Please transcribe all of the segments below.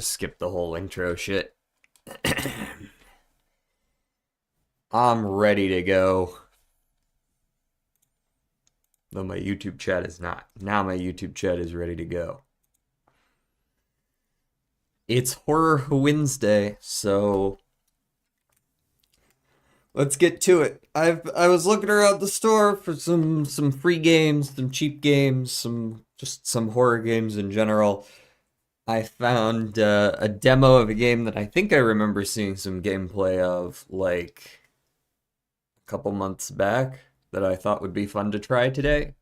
just skip the whole intro shit. I'm ready to go. Though my YouTube chat is not. Now my YouTube chat is ready to go. It's Horror Wednesday, so let's get to it. I was looking around the store for some free games, some cheap games, some horror games in general. I found a demo of a game that I think I remember seeing some gameplay of like a couple months back that I thought would be fun to try today.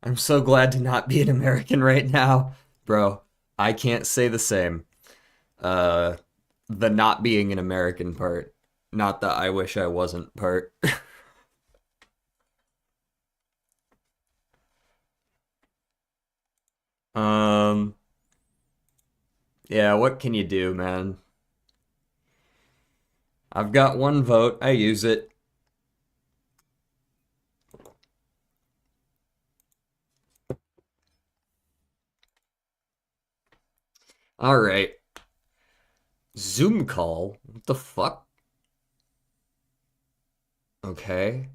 I'm so glad to not be an American right now, bro. I can't say the same. Uh, the not being an American part, not the I wish I wasn't part. um, yeah, what can you do, man? I've got one vote. I use it. All right. Zoom call? What the fuck? Okay.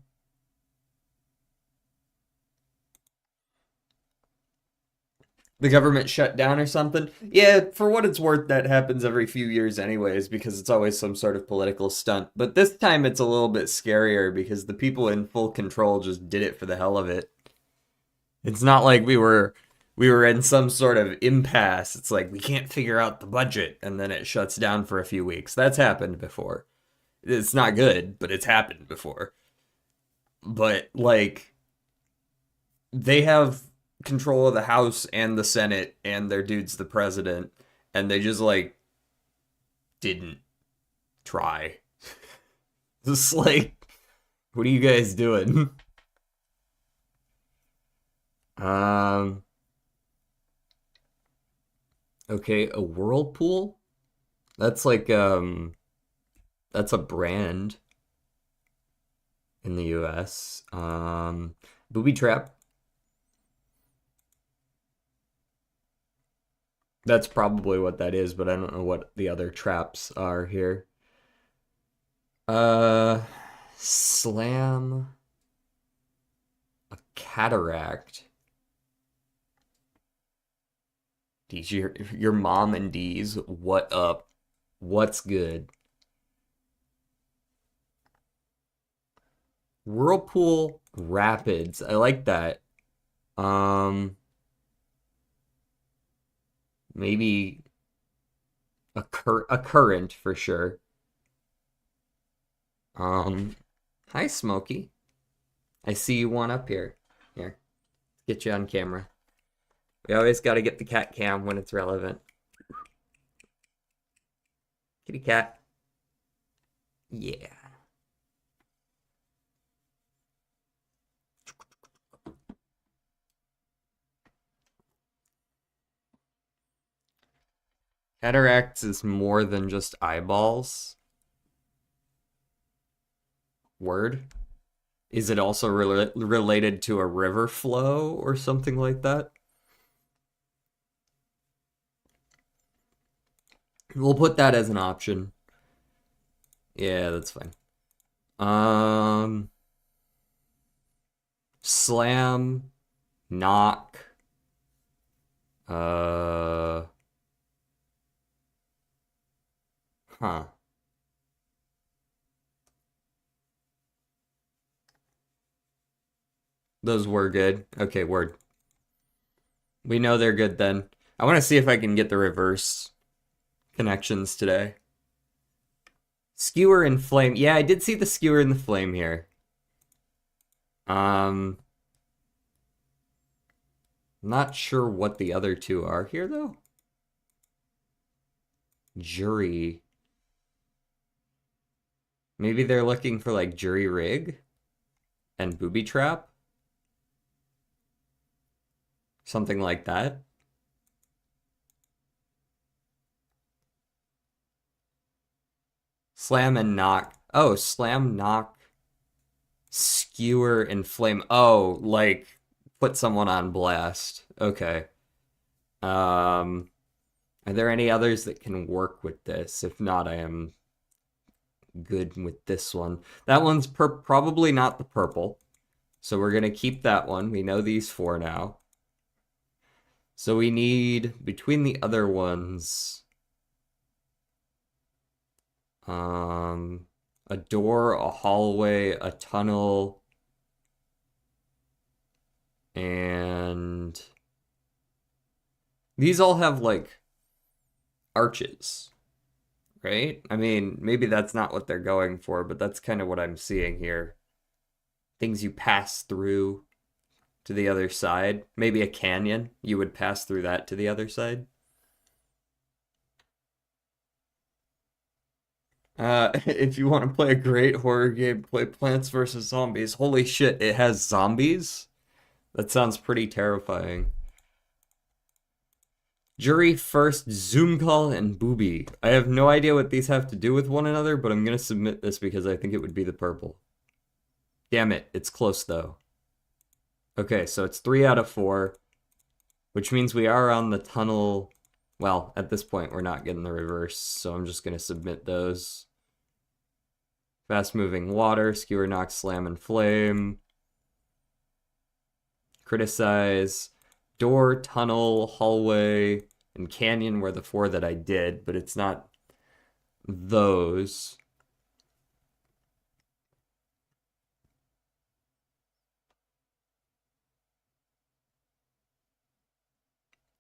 The government shut down or something? Yeah, for what it's worth, that happens every few years anyways, because it's always some sort of political stunt. But this time it's a little bit scarier because the people in full control just did it for the hell of it. It's not like we were in some sort of impasse. It's like we can't figure out the budget and then it shuts down for a few weeks. That's happened before. It's not good, but it's happened before. But like they have control of the House and the Senate, and their dude's the president, and they just like didn't try. Just like, what are you guys doing? Um, okay, a whirlpool? That's like that's a brand in the US. Booby trap. That's probably what that is, but I don't know what the other traps are here. Uh, slam a cataract. D's your mom and D's. What up? What's good? Whirlpool Rapids. I like that. Um, maybe a current for sure. Um, hi Smokey. I see you one up here. Here, get you on camera. We always got to get the cat cam when it's relevant. Kitty cat. Yeah. Cataracts is more than just eyeballs. Word. Is it also related to a river flow or something like that? We'll put that as an option. Yeah, that's fine. Um, slam, knock, uh, huh. Those were good. Okay, word. We know they're good then. I want to see if I can get the reverse connections today. Skewer and flame. Yeah, I did see the skewer and the flame here. Um, not sure what the other two are here though. Jury. Maybe they're looking for like jury rig and booby trap. Something like that. Slam and knock. Oh, slam, knock, skewer, and flame. Oh, like put someone on blast. Okay. Um, Are there any others that can work with this? If not, I am good with this one. That one's probably not the purple. So we're going to keep that one. We know these four now. So we need, between the other ones, a door, a hallway, a tunnel, and these all have like arches, right? I mean, maybe that's not what they're going for, but that's kind of what I'm seeing here. Things you pass through to the other side. Maybe a canyon, you would pass through that to the other side. If you want to play a great horror game, play Plants vs. Zombies. Holy shit, it has zombies? That sounds pretty terrifying. Jury first, Zoom call, and booby. I have no idea what these have to do with one another, but I'm gonna submit this because I think it would be the purple. Damn it, it's close though. Okay, so it's 3 out of 4, which means we are on the tunnel. Well, at this point, we're not getting the reverse, so I'm just gonna submit those. Fast moving water, skewer, knock, slam, and flame. Criticize. Door, tunnel, hallway, and canyon were the 4 that I did, but it's not those.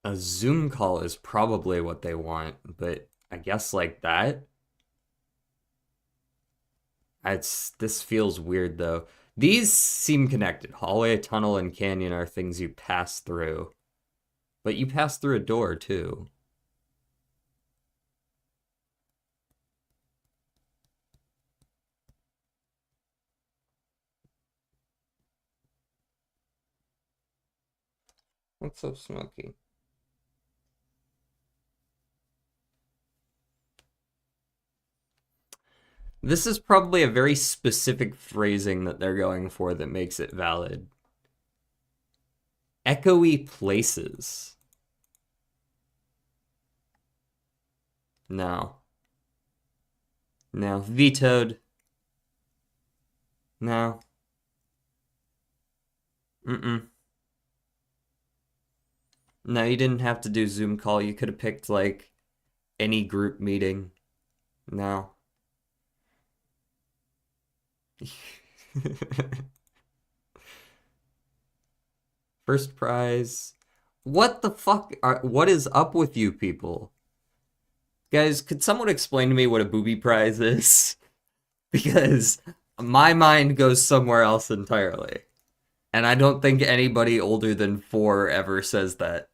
A Zoom call is probably what they want, but I guess like that. This feels weird though. These seem connected. Hallway, tunnel, and canyon are things you pass through. But you pass through a door too. What's so smoky? This is probably a very specific phrasing that they're going for that makes it valid. Echoey places. No. No. Vetoed. No. Mm-mm. No, you didn't have to do Zoom call. You could have picked, like, any group meeting. No. First prize. What the fuck? What is up with you people? Guys, could someone explain to me what a booby prize is? Because my mind goes somewhere else entirely. And I don't think anybody older than 4 ever says that.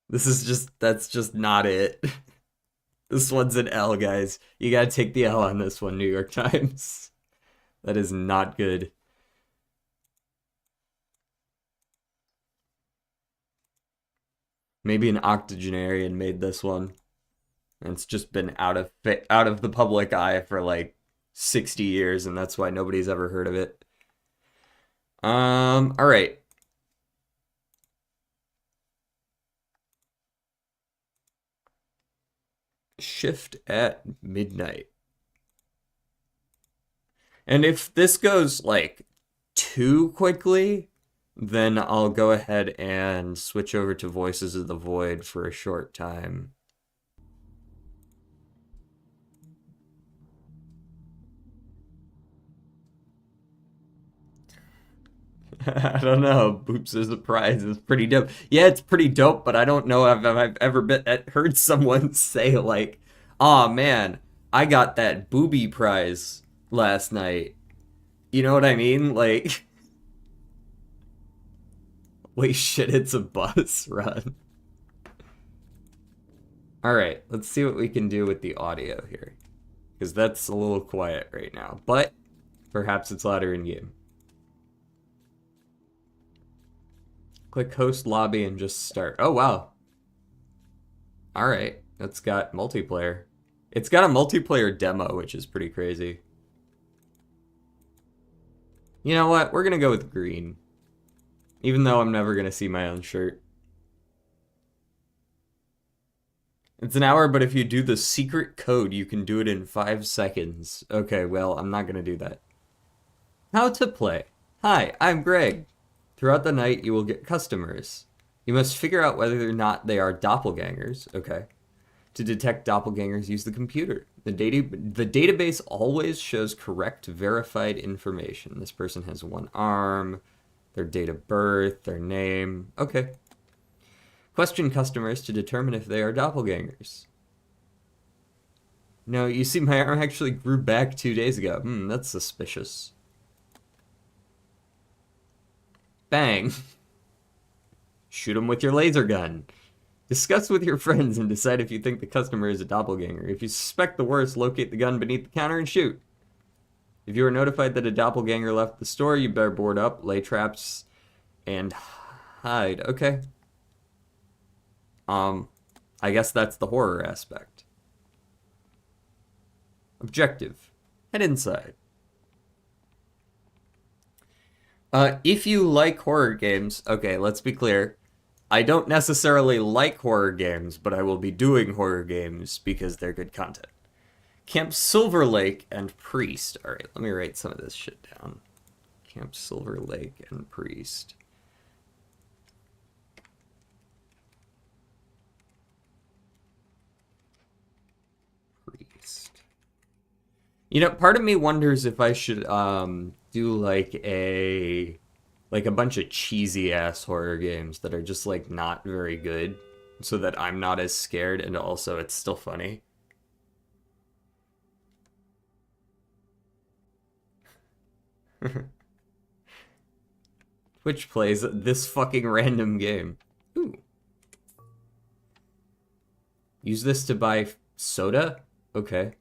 That's just not it. This one's an L, guys. You gotta take the L on this one, New York Times. That is not good. Maybe an octogenarian made this one. And it's just been out of the public eye for like 60 years, and that's why nobody's ever heard of it. All right. Shift at midnight. And if this goes like too quickly, then I'll go ahead and switch over to Voices of the Void for a short time. I don't know. Boops as a prize is pretty dope. Yeah, it's pretty dope, but I don't know if I've ever heard someone say like, "Oh man, I got that booby prize last night." You know what I mean? Like, holy shit, it's a bus run. All right, let's see what we can do with the audio here, because that's a little quiet right now. But perhaps it's louder in game. Click host lobby and just start. Oh, wow. All right. That's got multiplayer. It's got a multiplayer demo, which is pretty crazy. You know what? We're going to go with green. Even though I'm never gonna see my own shirt. It's an hour, but if you do the secret code, you can do it in 5 seconds. Okay, well, I'm not gonna do that. How to play. Hi, I'm Greg. Throughout the night, you will get customers. You must figure out whether or not they are doppelgangers. Okay. To detect doppelgangers, use the computer. The database always shows correct, verified information. This person has one arm, their date of birth, their name. Okay. Question customers to determine if they are doppelgangers. No, you see, my arm actually grew back 2 days ago. That's suspicious. Bang. Shoot him with your laser gun. Discuss with your friends and decide if you think the customer is a doppelganger. If you suspect the worst, locate the gun beneath the counter and shoot. If you are notified that a doppelganger left the store, you better board up, lay traps, and hide. Okay. I guess that's the horror aspect. Objective. Head inside. If you like horror games, okay, let's be clear. I don't necessarily like horror games, but I will be doing horror games because they're good content. Camp Silver Lake and Priest. Alright, let me write some of this shit down. Camp Silver Lake and Priest. You know, part of me wonders if I should do like a bunch of cheesy ass horror games that are just like not very good so that I'm not as scared and also it's still funny. Twitch plays this fucking random game. Ooh. Use this to buy soda? Okay.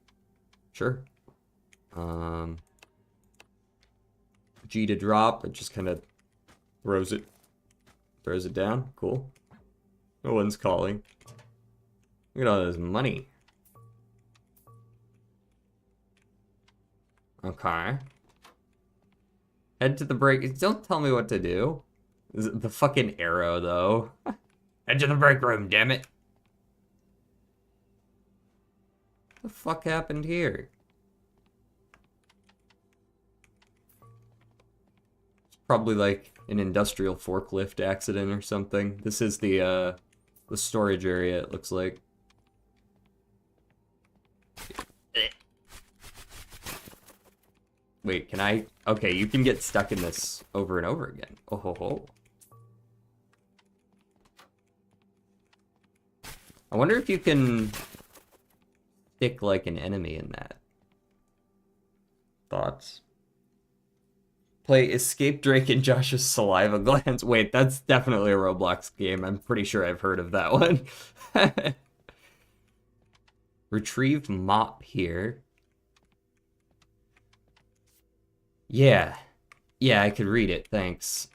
Sure. G to drop, it just kind of throws it down. Cool. No one's calling. Look at all this money. Okay. Head to the break. Don't tell me what to do. The fucking arrow, though. Head to the break room, damn it. What the fuck happened here? Probably like an industrial forklift accident or something. This is the storage area, it looks like. Wait, can I? Okay, you can get stuck in this over and over again. Oh ho ho. I wonder if you can stick like an enemy in that. Thoughts? Play Escape Drake and Josh's Saliva Glands. Wait, that's definitely a Roblox game. I'm pretty sure I've heard of that one. Retrieve mop here. Yeah. Yeah, I could read it, thanks.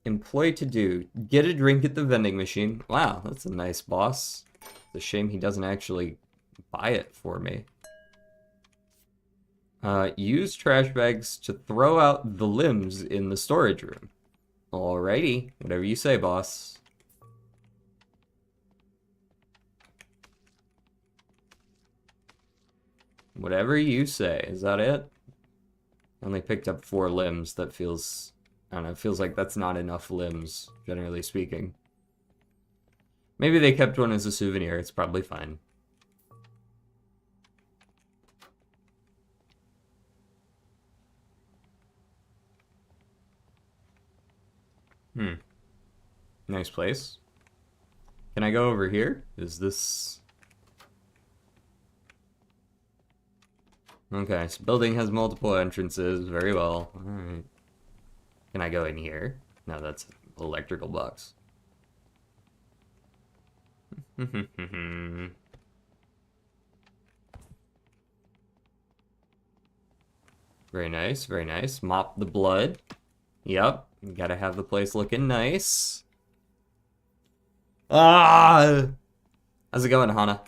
Employ to do. Get a drink at the vending machine. Wow, that's a nice boss. It's a shame he doesn't actually buy it for me. Use trash bags to throw out the limbs in the storage room. Alrighty, whatever you say, boss. Whatever you say. Is that it? I only picked up 4 limbs. That feels... I don't know, it feels like that's not enough limbs, generally speaking. Maybe they kept one as a souvenir. It's probably fine. Nice place. Can I go over here? Is this... Okay, this building has multiple entrances. Very well. Alright. Can I go in here? No, that's an electrical box. Very nice, very nice. Mop the blood. Yep, gotta have the place looking nice. Ah! How's it going, Hana?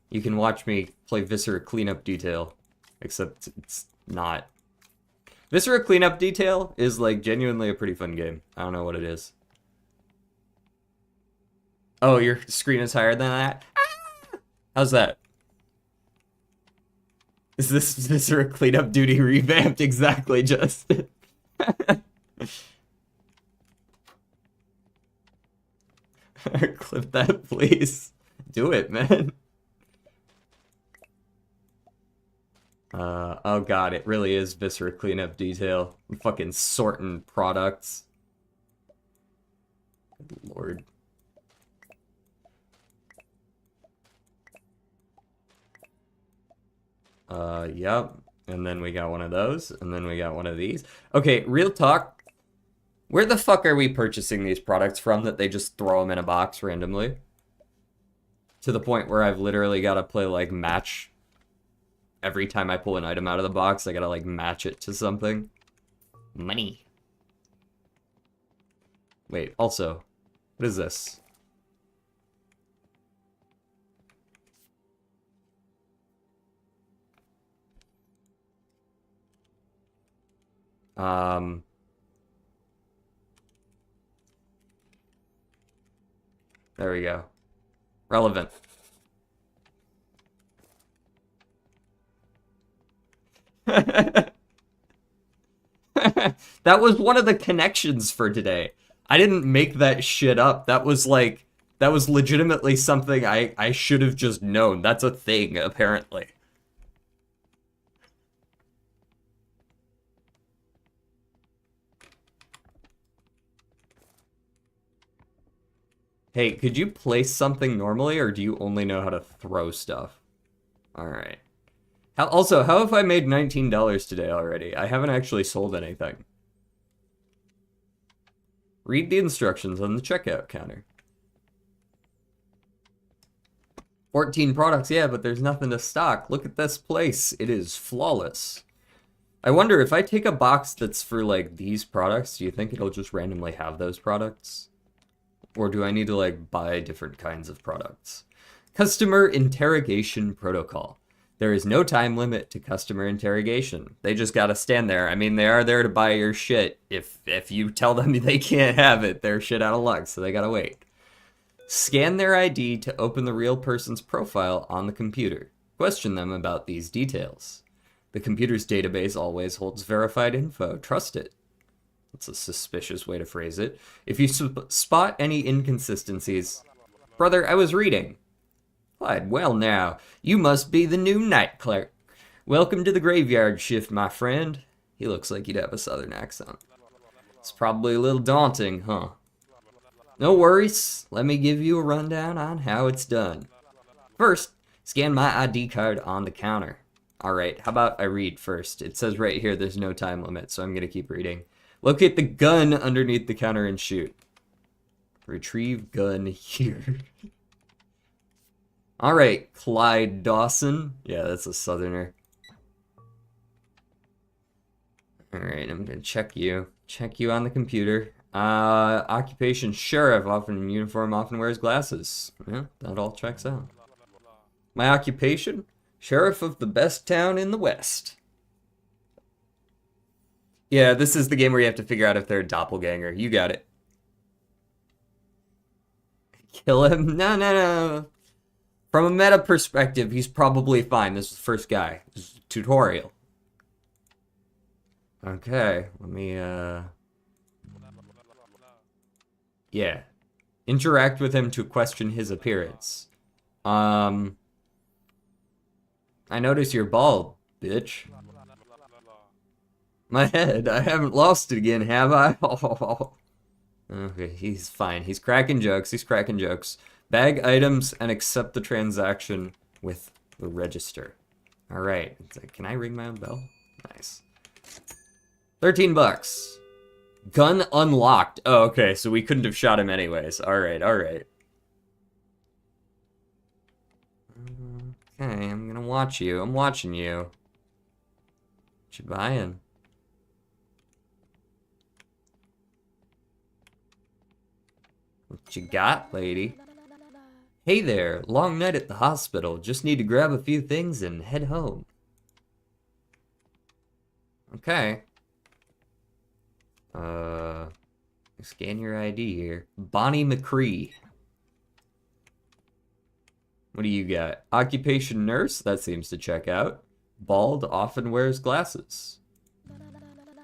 You can watch me play Viscera cleanup detail, except it's not. Viscera Cleanup Detail is like genuinely a pretty fun game. I don't know what it is. Oh, your screen is higher than that? How's that? Is this Viscera Cleanup Duty revamped? Exactly, Justin. Clip that, please. Do it, man. Oh god, it really is Viscera Cleanup Detail. I'm fucking sorting products. Good lord. Yep. And then we got one of those, and then we got one of these. Okay, real talk. Where the fuck are we purchasing these products from that they just throw them in a box randomly? To the point where I've literally got to play, like, match. Every time I pull an item out of the box, I gotta, like, match it to something. Money. Wait, also, what is this? There we go. Relevant. That was one of the connections for today. I didn't make that shit up. That was like, that was legitimately something I should have just known. That's a thing, apparently. Hey, could you place something normally, or do you only know how to throw stuff? Alright. Also, how have I made $19 today already? I haven't actually sold anything. Read the instructions on the checkout counter. 14 products, yeah, but there's nothing to stock. Look at this place. It is flawless. I wonder, if I take a box that's for, like, these products, do you think it'll just randomly have those products? Or do I need to, like, buy different kinds of products? Customer Interrogation Protocol. There is no time limit to customer interrogation. They just gotta stand there. I mean, they are there to buy your shit. If you tell them they can't have it, they're shit out of luck, so they gotta wait. Scan their ID to open the real person's profile on the computer. Question them about these details. The computer's database always holds verified info. Trust it. That's a suspicious way to phrase it. If you spot any inconsistencies... Brother, I was reading. Clyde, well now, you must be the new night clerk. Welcome to the graveyard shift, my friend. He looks like he'd have a southern accent. It's probably a little daunting, huh? No worries. Let me give you a rundown on how it's done. First, scan my ID card on the counter. Alright, how about I read first? It says right here there's no time limit, so I'm gonna keep reading. Locate the gun underneath the counter and shoot. Retrieve gun here. Alright, Clyde Dawson. Yeah, that's a southerner. Alright, I'm gonna check you. Check you on the computer. Occupation sheriff, often in uniform, often wears glasses. Yeah, that all checks out. My occupation? Sheriff of the best town in the West. Yeah, this is the game where you have to figure out if they're a doppelganger. You got it. Kill him? No, no, no. From a meta perspective, he's probably fine. This is the first guy. This is a tutorial. Okay, let me, yeah. Interact with him to question his appearance. I notice you're bald, bitch. My head, I haven't lost it again, have I? Okay, he's fine. He's cracking jokes. He's cracking jokes. Bag items and accept the transaction with the register. All right. It's like, can I ring my own bell? Nice. 13 bucks. Gun unlocked. Oh, okay. So we couldn't have shot him anyways. All right. All right. Okay. I'm gonna watch you. I'm watching you. What you buying? What you got, lady? Hey there, long night at the hospital. Just need to grab a few things and head home. Okay. Scan your ID here. Bonnie McCree. What do you got? Occupation nurse? That seems to check out. Bald, often wears glasses.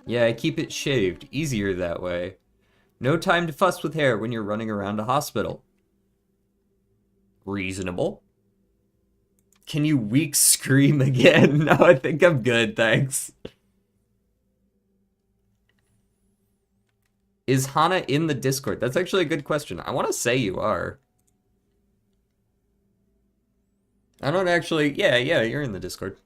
Yeah, I keep it shaved. Easier that way. No time to fuss with hair when you're running around a hospital. Reasonable. Can you weak scream again? No, I think I'm good, thanks. Is Hana in the Discord? That's actually a good question. I want to say you are. I don't actually... Yeah, you're in the Discord.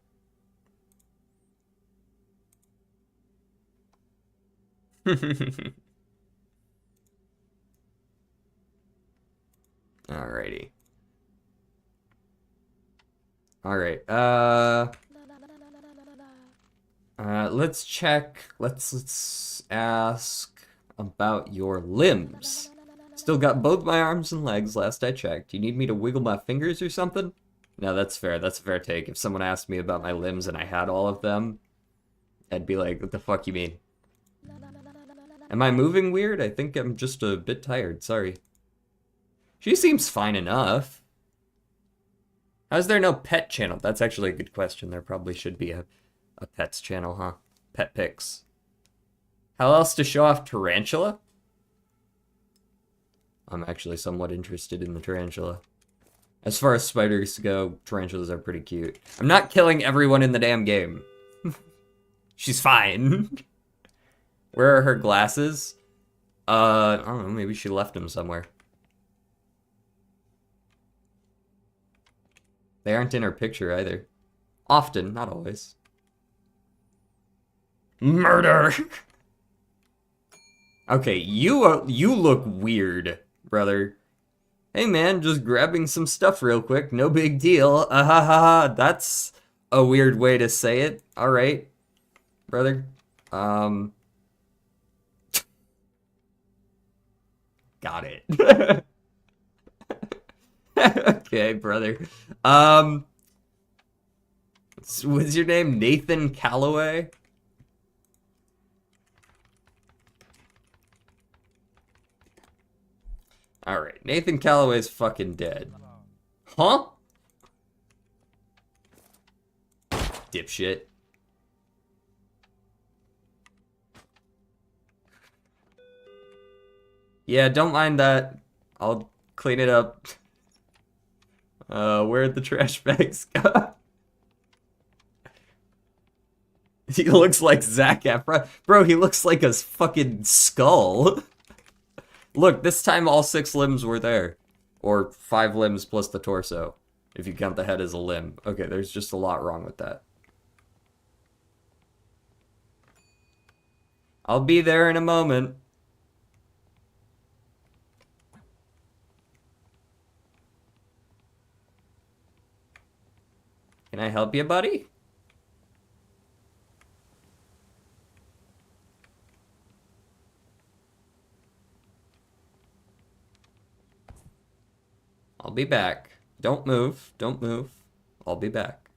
Alrighty. Alright, let's check. Let's ask about your limbs. Still got both my arms and legs last I checked. You need me to wiggle my fingers or something? No, that's fair. That's a fair take. If someone asked me about my limbs and I had all of them, I'd be like, what the fuck you mean? Am I moving weird? I think I'm just a bit tired. Sorry. She seems fine enough. How's there no pet channel? That's actually a good question. There probably should be a pets channel, huh? Pet pics. How else to show off tarantula? I'm actually somewhat interested in the tarantula. As far as spiders go, tarantulas are pretty cute. I'm not killing everyone in the damn game. She's fine. Where are her glasses? I don't know, maybe she left them somewhere. They aren't in her picture either. Often, not always. Murder! Okay, you look weird, brother. Hey man, just grabbing some stuff real quick, no big deal. Ahaha, that's a weird way to say it. Alright, brother. Got it. Okay, brother. What's your name? Nathan Calloway? Alright, Nathan Calloway's fucking dead. Huh? Dipshit. Yeah, don't mind that. I'll clean it up. Where'd the trash bags go? He looks like Zac Efron. Bro, he looks like a fucking skull. Look, this time all 6 limbs were there. Or 5 limbs plus the torso. If you count the head as a limb. Okay, there's just a lot wrong with that. I'll be there in a moment. Can I help you, buddy? I'll be back. Don't move. Don't move. I'll be back.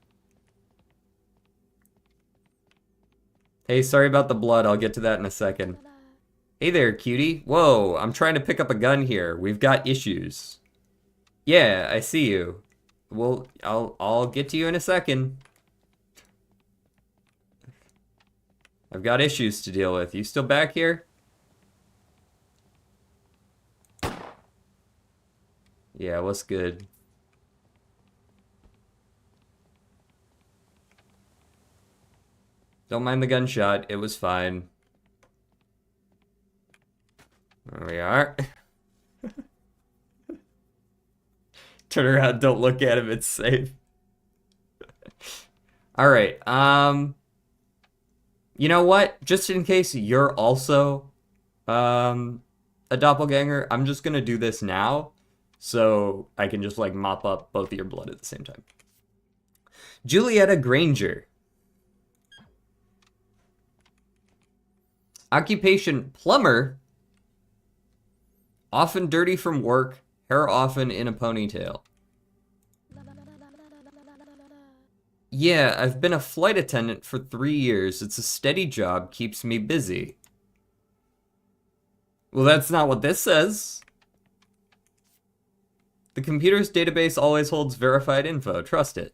Hey, sorry about the blood. I'll get to that in a second. Hey there, cutie. Whoa, I'm trying to pick up a gun here. We've got issues. Yeah, I see you. Well, I'll get to you in a second. I've got issues to deal with. You still back here? Yeah, what's good? Don't mind the gunshot. It was fine. There we are. Turn around, don't look at him, it's safe. Alright, you know what? Just in case you're also a doppelganger, I'm just gonna do this now, so I can just like mop up both of your blood at the same time. Julietta Granger. Occupation plumber. Often dirty from work. Hair often in a ponytail. Yeah, I've been a flight attendant for 3 years. It's a steady job, keeps me busy. Well, that's not what this says. The computer's database always holds verified info. Trust it.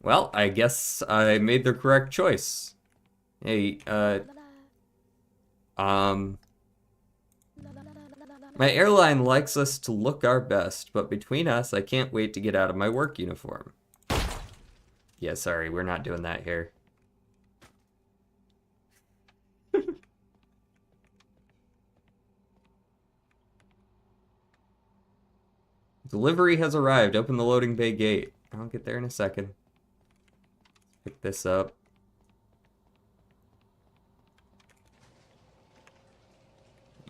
Well, I guess I made the correct choice. Hey, my airline likes us to look our best, but between us, I can't wait to get out of my work uniform. Yeah, sorry, we're not doing that here. Delivery has arrived. Open the loading bay gate. I'll get there in a second. Pick this up.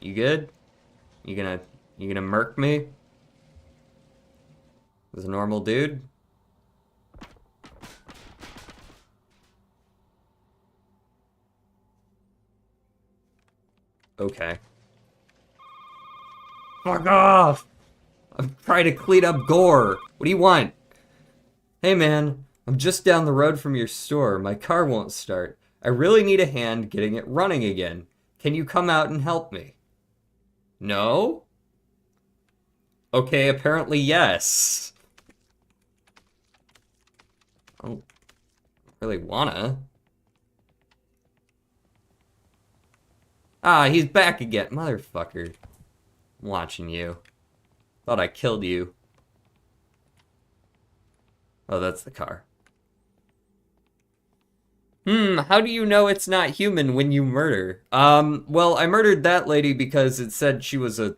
You good? You gonna murk me? As a normal dude? Okay. Fuck off! I'm trying to clean up gore. What do you want? Hey man, I'm just down the road from your store. My car won't start. I really need a hand getting it running again. Can you come out and help me? No? Okay, apparently yes. I don't really wanna. Ah, he's back again. Motherfucker. I'm watching you. Thought I killed you. Oh, that's the car. How do you know it's not human when you murder? Well, I murdered that lady because it said she was a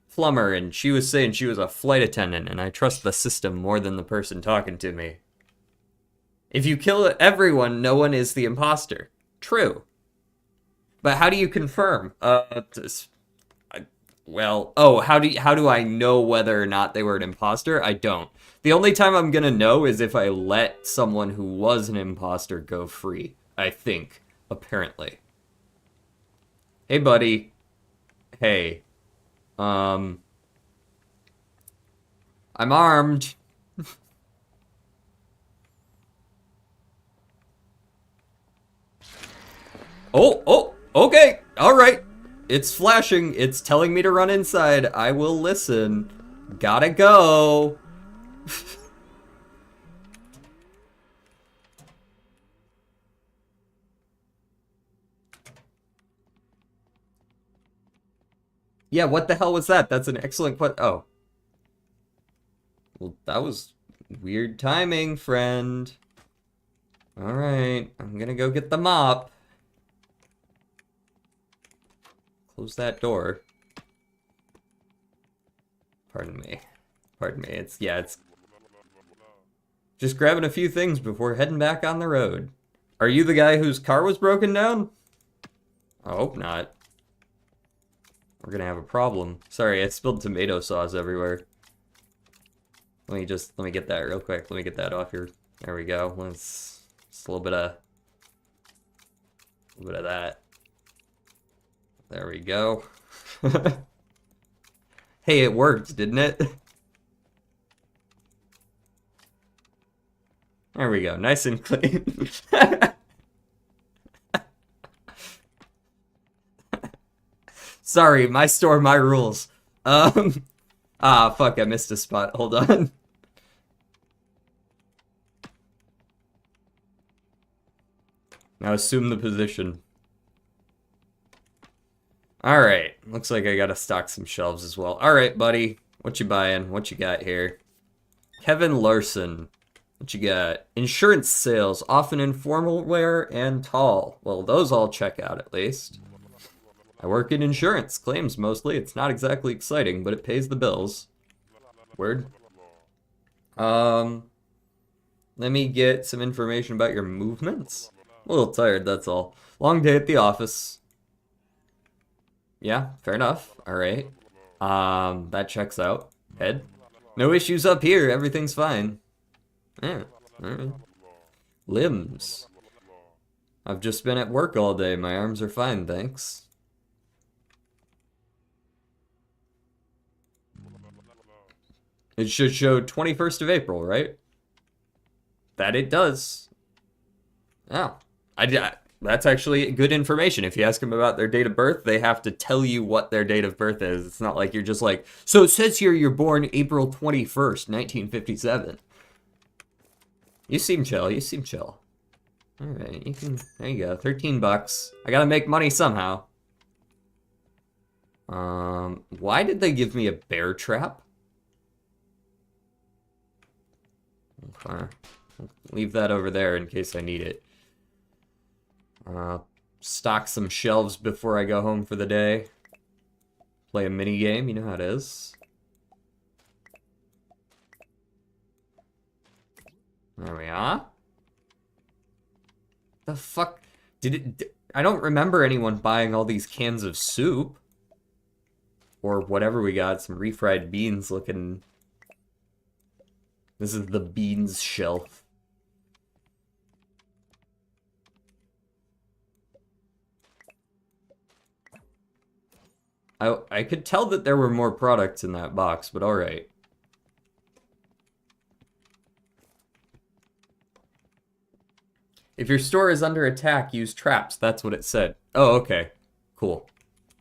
plumber, and she was saying she was a flight attendant, and I trust the system more than the person talking to me. If you kill everyone, no one is the imposter. True. But how do you confirm? Well, oh, how do I know whether or not they were an imposter? I don't. The only time I'm gonna know is if I let someone who was an imposter go free. I think, apparently. Hey, buddy. Hey. I'm armed. Oh, okay, all right. It's flashing. It's telling me to run inside. I will listen. Gotta go. Yeah, what the hell was that? That's an excellent question. Oh. Well, that was weird timing, friend. All right, I'm gonna go get the mop. Close that door. Pardon me. Pardon me. It's just grabbing a few things before heading back on the road. Are you the guy whose car was broken down? I hope not. We're gonna have a problem. Sorry, I spilled tomato sauce everywhere. Let me get that real quick. Let me get that off here. There we go. Let's just a little bit of that. There we go. Hey, it worked, didn't it? There we go. Nice and clean. Sorry, my store, my rules. Fuck, I missed a spot. Hold on. Now assume the position. Alright, looks like I gotta stock some shelves as well. Alright, buddy, what you buying? What you got here? Kevin Larson, what you got? Insurance sales, often in formal wear and tall. Well, those all check out at least. I work in insurance, claims mostly. It's not exactly exciting, but it pays the bills. Word. Let me get some information about your movements. I'm a little tired, that's all. Long day at the office. Yeah, fair enough. Alright. That checks out. Head. No issues up here, everything's fine. Yeah, alright. Limbs. I've just been at work all day, my arms are fine, thanks. It should show 21st of April, right? That it does. Oh. That's actually good information. If you ask them about their date of birth, they have to tell you what their date of birth is. It's not like you're just like, so it says here you're born April 21st, 1957. You seem chill. You seem chill. All right, you can. There you go. 13 bucks. I gotta make money somehow. Why did they give me a bear trap? Okay. Leave that over there in case I need it. Stock some shelves before I go home for the day. Play a mini game, you know how it is. There we are. The fuck? I don't remember anyone buying all these cans of soup. Or whatever we got, some refried beans looking... This is the beans shelf. I could tell that there were more products in that box, but alright. If your store is under attack, use traps. That's what it said. Oh, okay. Cool.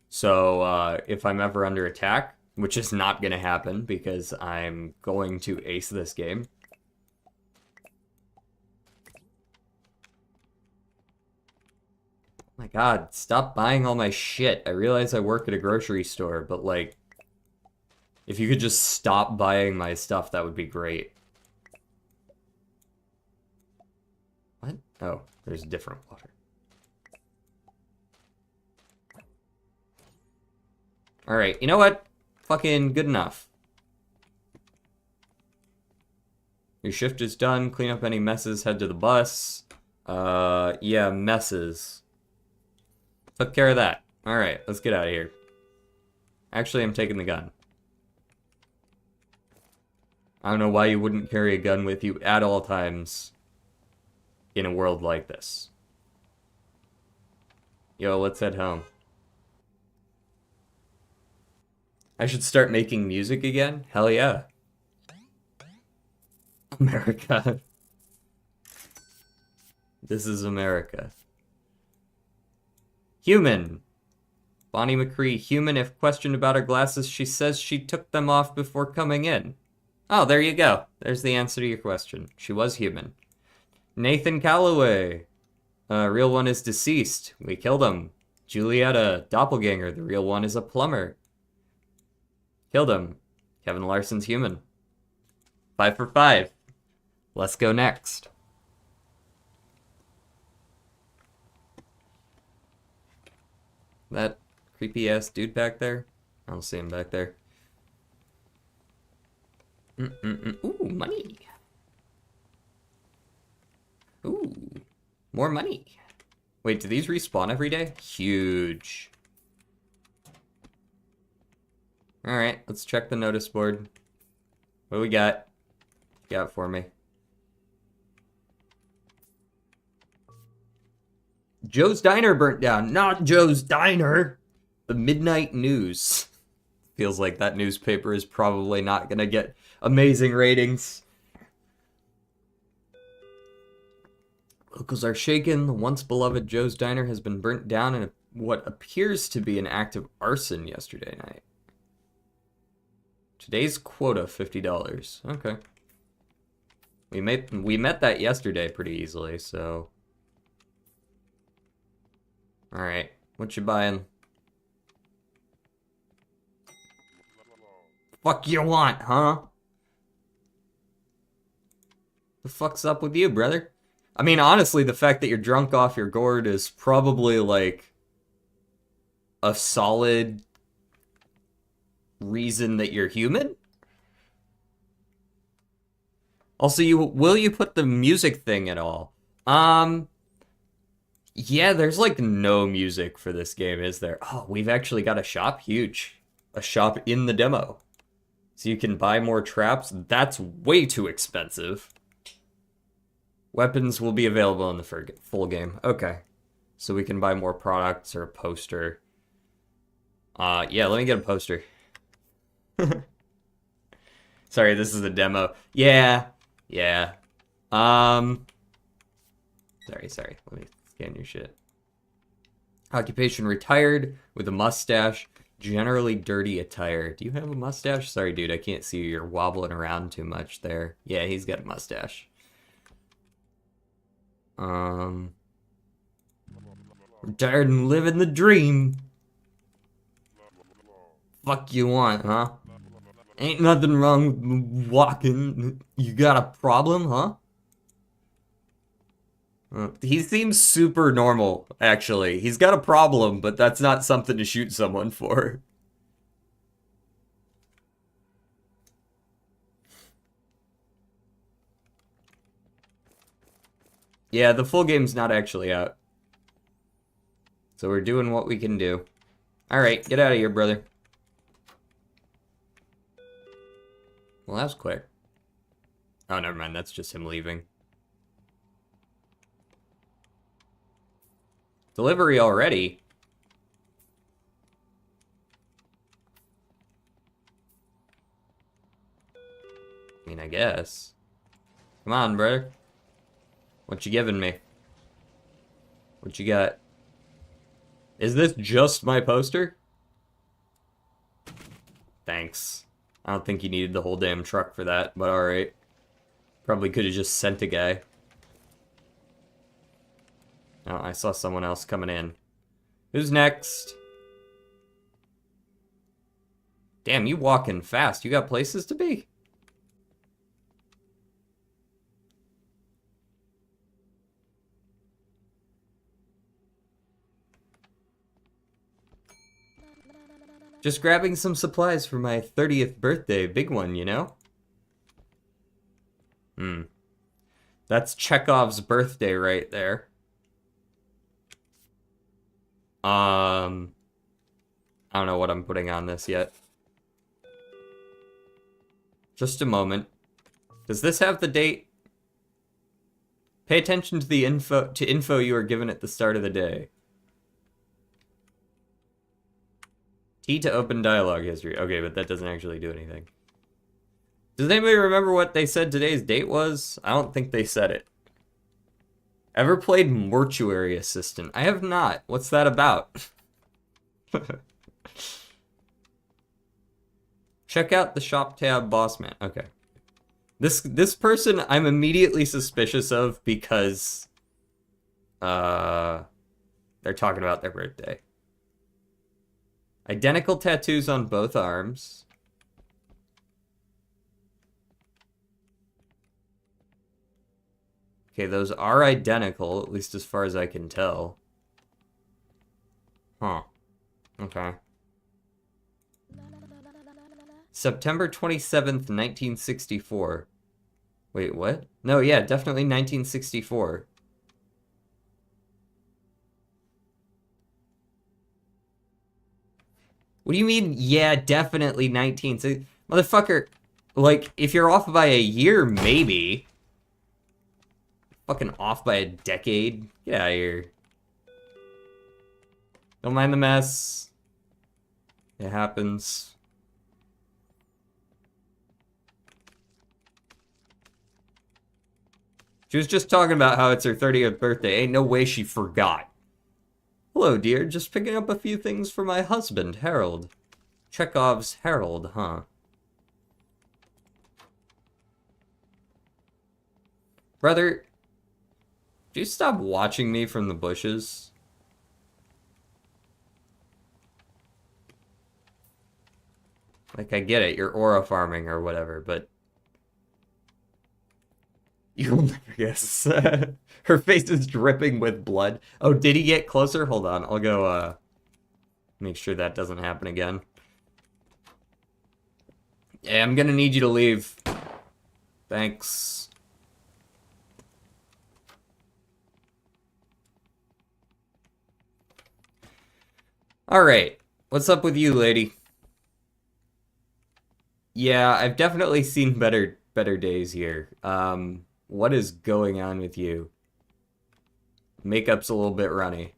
So, if I'm ever under attack, which is not going to happen because I'm going to ace this game. Oh my god, stop buying all my shit. I realize I work at a grocery store, but like, if you could just stop buying my stuff, that would be great. What? Oh, there's different water. Alright, you know what? Fucking good enough. Your shift is done. Clean up any messes. Head to the bus. Yeah, messes. Took care of that. Alright, let's get out of here. Actually, I'm taking the gun. I don't know why you wouldn't carry a gun with you at all times in a world like this. Yo, let's head home. I should start making music again? Hell yeah. America. This is America. Human. Bonnie McCree, human. If questioned about her glasses, she says she took them off before coming in. Oh, there you go. There's the answer to your question. She was human. Nathan Calloway. Real one is deceased. We killed him. Julietta, doppelganger. The real one is a plumber. Killed him. Kevin Larson's human. 5 for 5. Let's go next. That creepy ass dude back there? I don't see him back there. Ooh, money. Ooh, more money. Wait, do these respawn every day? Huge. Alright, let's check the notice board. What do we got? Got for me. Joe's Diner burnt down. Not Joe's Diner. The Midnight News. Feels like that newspaper is probably not going to get amazing ratings. Locals are shaken. The once beloved Joe's Diner has been burnt down in what appears to be an act of arson yesterday night. Today's quota, $50. Okay. We met that yesterday pretty easily, so... Alright, what you buying? Fuck you want, huh? The fuck's up with you, brother? I mean, honestly, the fact that you're drunk off your gourd is probably, like, a solid reason that you're human? Also, will you put the music thing at all? Yeah, there's like no music for this game, is there? Oh, we've actually got a shop? Huge. A shop in the demo. So you can buy more traps? That's way too expensive. Weapons will be available in the full game. Okay. So we can buy more products or a poster. Yeah, let me get a poster. Sorry, this is a demo. Yeah. Sorry. Let me scan your shit. Occupation retired with a mustache. Generally dirty attire. Do you have a mustache? Sorry, dude, I can't see you. You're wobbling around too much there. Yeah, he's got a mustache. Retired and living the dream. Fuck you want, huh? Ain't nothing wrong with walking. You got a problem, huh? He seems super normal, actually. He's got a problem, but that's not something to shoot someone for. Yeah, the full game's not actually out. So we're doing what we can do. Alright, get out of here, brother. Well, that was quick. Oh, never mind. That's just him leaving. Delivery already? I mean, I guess. Come on, brother. What you giving me? What you got? Is this just my poster? Thanks. I don't think you needed the whole damn truck for that, but alright. Probably could have just sent a guy. Oh, I saw someone else coming in. Who's next? Damn, you walking fast. You got places to be? Just grabbing some supplies for my 30th birthday. Big one, you know? That's Chekhov's birthday right there. I don't know what I'm putting on this yet. Just a moment. Does this have the date? Pay attention to the info you are given at the start of the day. T to open dialogue history. Okay, but that doesn't actually do anything. Does anybody remember what they said today's date was? I don't think they said it. Ever played Mortuary Assistant? I have not. What's that about? Check out the shop tab, boss man. Okay. This person I'm immediately suspicious of because they're talking about their birthday. Identical tattoos on both arms. Okay, those are identical, at least as far as I can tell. Huh. Okay. September 27th, 1964. Wait, what? No, yeah, definitely 1964. What do you mean, yeah, definitely 1960? Motherfucker, like, if you're off by a year, maybe. Fucking off by a decade? Get out of here. Don't mind the mess. It happens. She was just talking about how it's her 30th birthday. Ain't no way she forgot. Hello, dear. Just picking up a few things for my husband, Harold. Chekhov's Harold, huh? Brother, do you stop watching me from the bushes? Like, I get it. You're aura farming or whatever, but... You'll never guess. Her face is dripping with blood. Oh, did he get closer? Hold on. I'll go, make sure that doesn't happen again. Yeah, I'm gonna need you to leave. Thanks. Alright. What's up with you, lady? Yeah, I've definitely seen better days here. What is going on with you? Makeup's a little bit runny.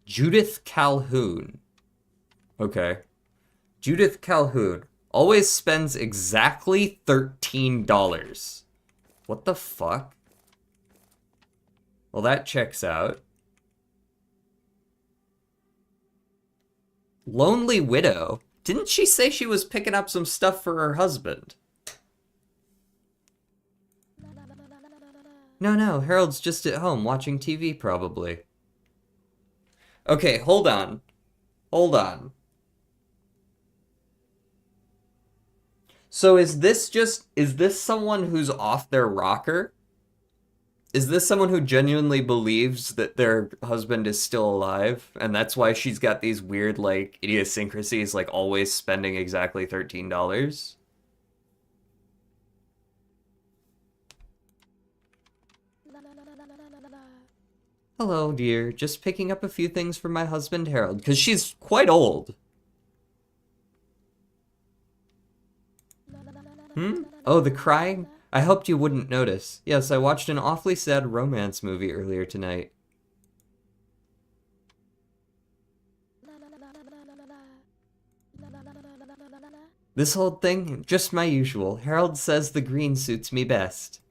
Judith Calhoun. Okay. Judith Calhoun always spends exactly $13. What the fuck? Well, that checks out. Lonely widow? Didn't she say she was picking up some stuff for her husband? No, Harold's just at home watching TV probably. Okay, hold on. Hold on. So is this someone who's off their rocker? Is this someone who genuinely believes that their husband is still alive? And that's why she's got these weird, like, idiosyncrasies, like always spending exactly $13? Hello, dear. Just picking up a few things for my husband, Harold, because she's quite old. Oh, the crying? I hoped you wouldn't notice. Yes, I watched an awfully sad romance movie earlier tonight. This whole thing, just my usual. Harold says the green suits me best.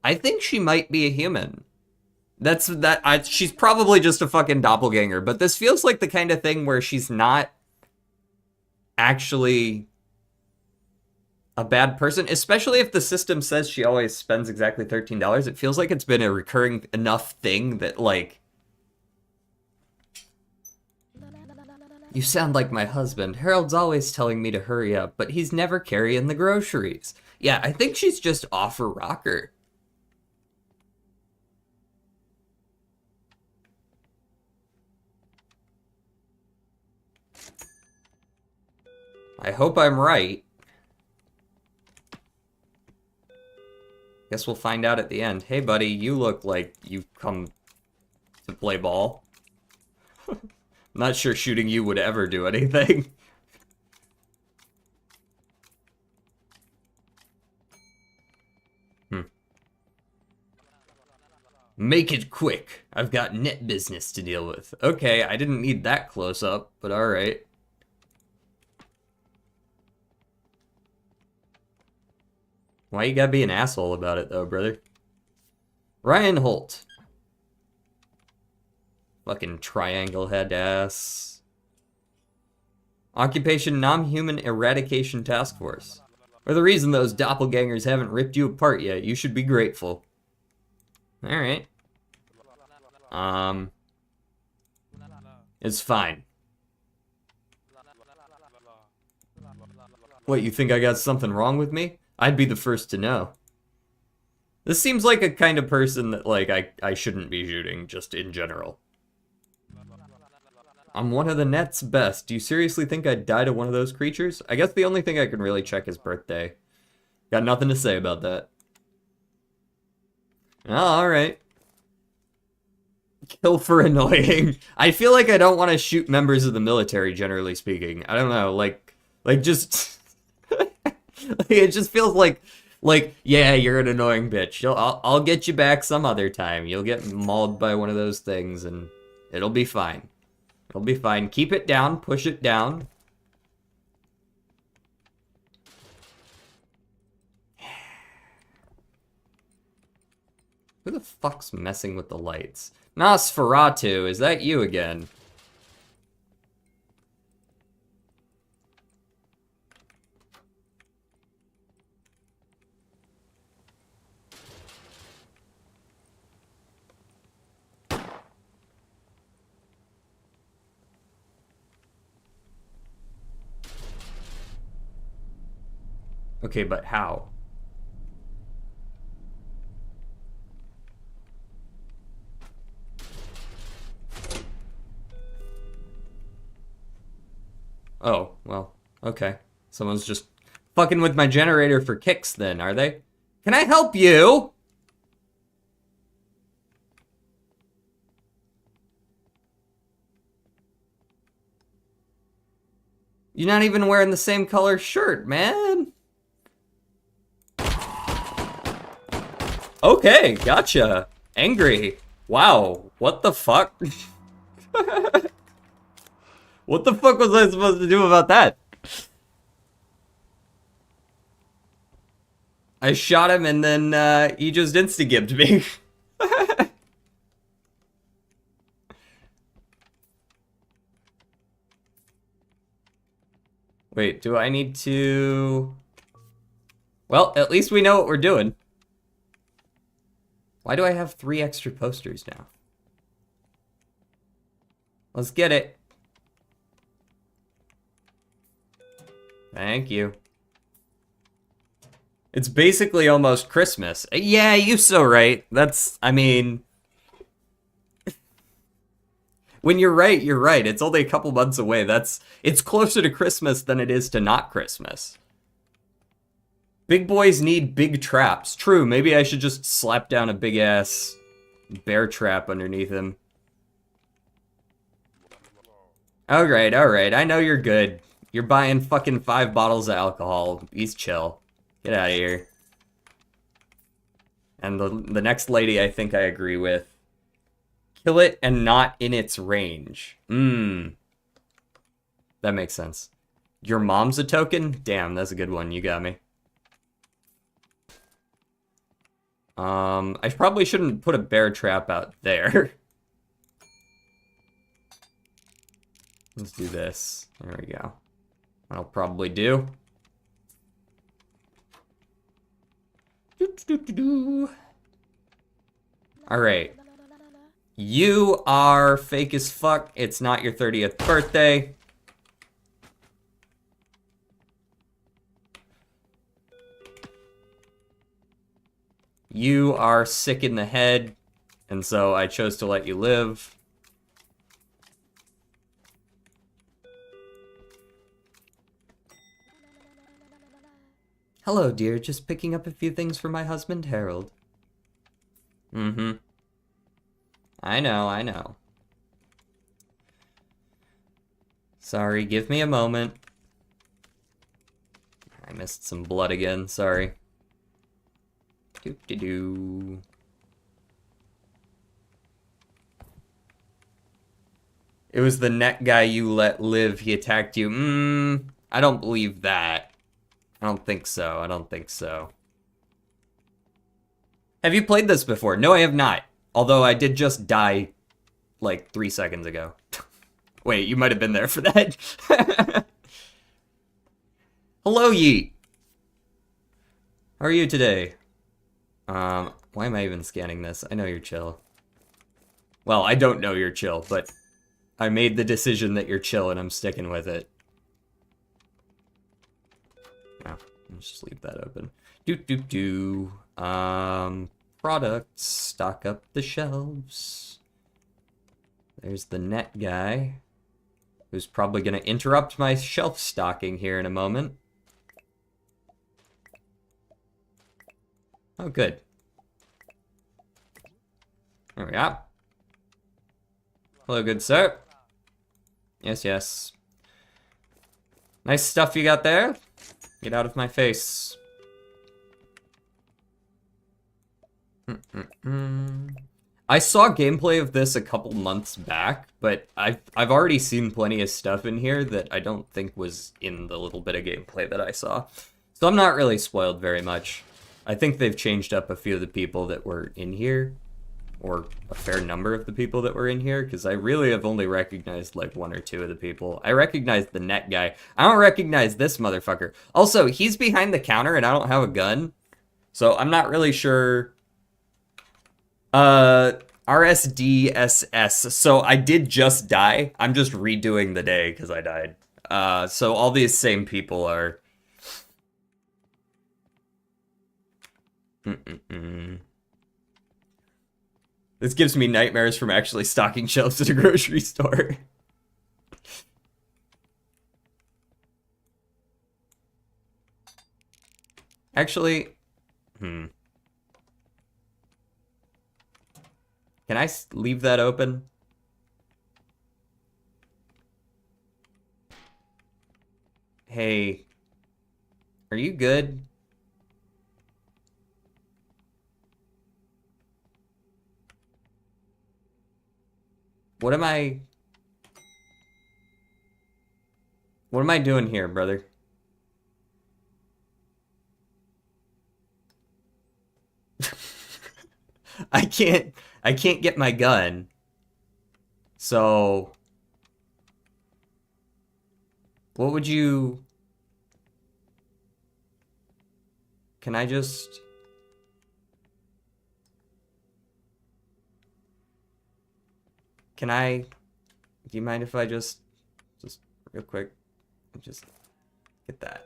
I think she might be a human. She's probably just a fucking doppelganger, but this feels like the kind of thing where she's not actually a bad person, especially if the system says she always spends exactly $13. It feels like it's been a recurring enough thing that, like... You sound like my husband. Harold's always telling me to hurry up, but he's never carrying the groceries. Yeah, I think she's just off her rocker. I hope I'm right. Guess we'll find out at the end. Hey, buddy, you look like you've come to play ball. I'm not sure shooting you would ever do anything. Make it quick. I've got net business to deal with. Okay, I didn't need that close up, but alright. Why you gotta be an asshole about it, though, brother? Ryan Holt. Fucking triangle head ass. Occupation Non-Human Eradication Task Force. Or the reason those doppelgangers haven't ripped you apart yet. You should be grateful. Alright. It's fine. What, you think I got something wrong with me? I'd be the first to know. This seems like a kind of person that, like, I shouldn't be shooting, just in general. I'm one of the net's best. Do you seriously think I'd die to one of those creatures? I guess the only thing I can really check is birthday. Got nothing to say about that. Oh, alright. Kill for annoying. I feel like I don't want to shoot members of the military, generally speaking. I don't know, like just... it just feels like, yeah, you're an annoying bitch. I'll get you back some other time. You'll get mauled by one of those things, and it'll be fine. It'll be fine. Keep it down. Push it down. Who the fuck's messing with the lights? Nosferatu, is that you again? Okay, but how? Oh, well, okay. Someone's just fucking with my generator for kicks then, are they? Can I help you? You're not even wearing the same color shirt, man. Okay, gotcha. Angry. Wow, what the fuck? What the fuck was I supposed to do about that? I shot him and then he just insta-gibbed me. Wait, do I need to... Well, at least we know what we're doing. Why do I have 3 extra posters now? Let's get it. Thank you. It's basically almost Christmas. Yeah, you so right. That's, I mean... When you're right, you're right. It's only a couple months away. It's closer to Christmas than it is to not Christmas. Big boys need big traps. True, maybe I should just slap down a big-ass bear trap underneath him. Alright, I know you're good. You're buying fucking 5 bottles of alcohol. He's chill. Get out of here. And the next lady I think I agree with. Kill it and not in its range. That makes sense. Your mom's a token? Damn, that's a good one. You got me. I probably shouldn't put a bear trap out there. Let's do this. There we go. That'll probably do. Alright. You are fake as fuck. It's not your 30th birthday. You are sick in the head, and so I chose to let you live. Hello, dear. Just picking up a few things for my husband, Harold. I know. Sorry, give me a moment. I missed some blood again, sorry. Doop-de-doo. It was the net guy you let live, he attacked you. I don't believe that. I don't think so. Have you played this before? No, I have not. Although I did just die, like, 3 seconds ago. Wait, you might have been there for that. Hello, Yeet. How are you today? Why am I even scanning this? I know you're chill. Well, I don't know you're chill, but I made the decision that you're chill and I'm sticking with it. Oh, let's just leave that open. Products, stock up the shelves. There's the net guy, who's probably going to interrupt my shelf stocking here in a moment. Oh, good. There we are. Hello, good sir. Yes. Nice stuff you got there. Get out of my face. I saw gameplay of this a couple months back, but I've already seen plenty of stuff in here that I don't think was in the little bit of gameplay that I saw. So I'm not really spoiled very much. I think they've changed up a few of the people that were in here, or a fair number of the people that were in here, because I really have only recognized like 1 or 2 of the people. I recognize the net guy. I don't recognize this motherfucker. Also, he's behind the counter and I don't have a gun, so I'm not really sure. RSDSS. So I did just die. I'm just redoing the day because I died. So all these same people are... This gives me nightmares from actually stocking shelves at a grocery store. Actually, Can I leave that open? Hey, are you good? What am I doing here, brother? I can't get my gun. So what would you Can I just... Can I... Do you mind if I just real quick, just get that?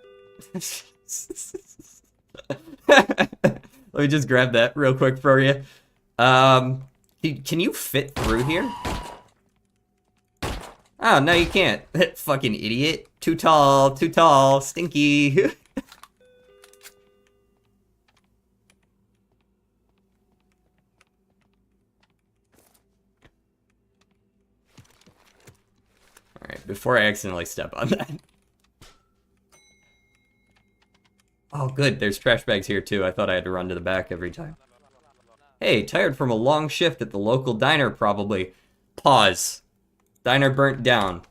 Let me just grab that real quick for you. Can you fit through here? Oh, no, you can't. Fucking idiot. Too tall, stinky. Alright, before I accidentally step on that. Oh, good, there's trash bags here too. I thought I had to run to the back every time. Hey, tired from a long shift at the local diner, probably. Pause. Diner burnt down.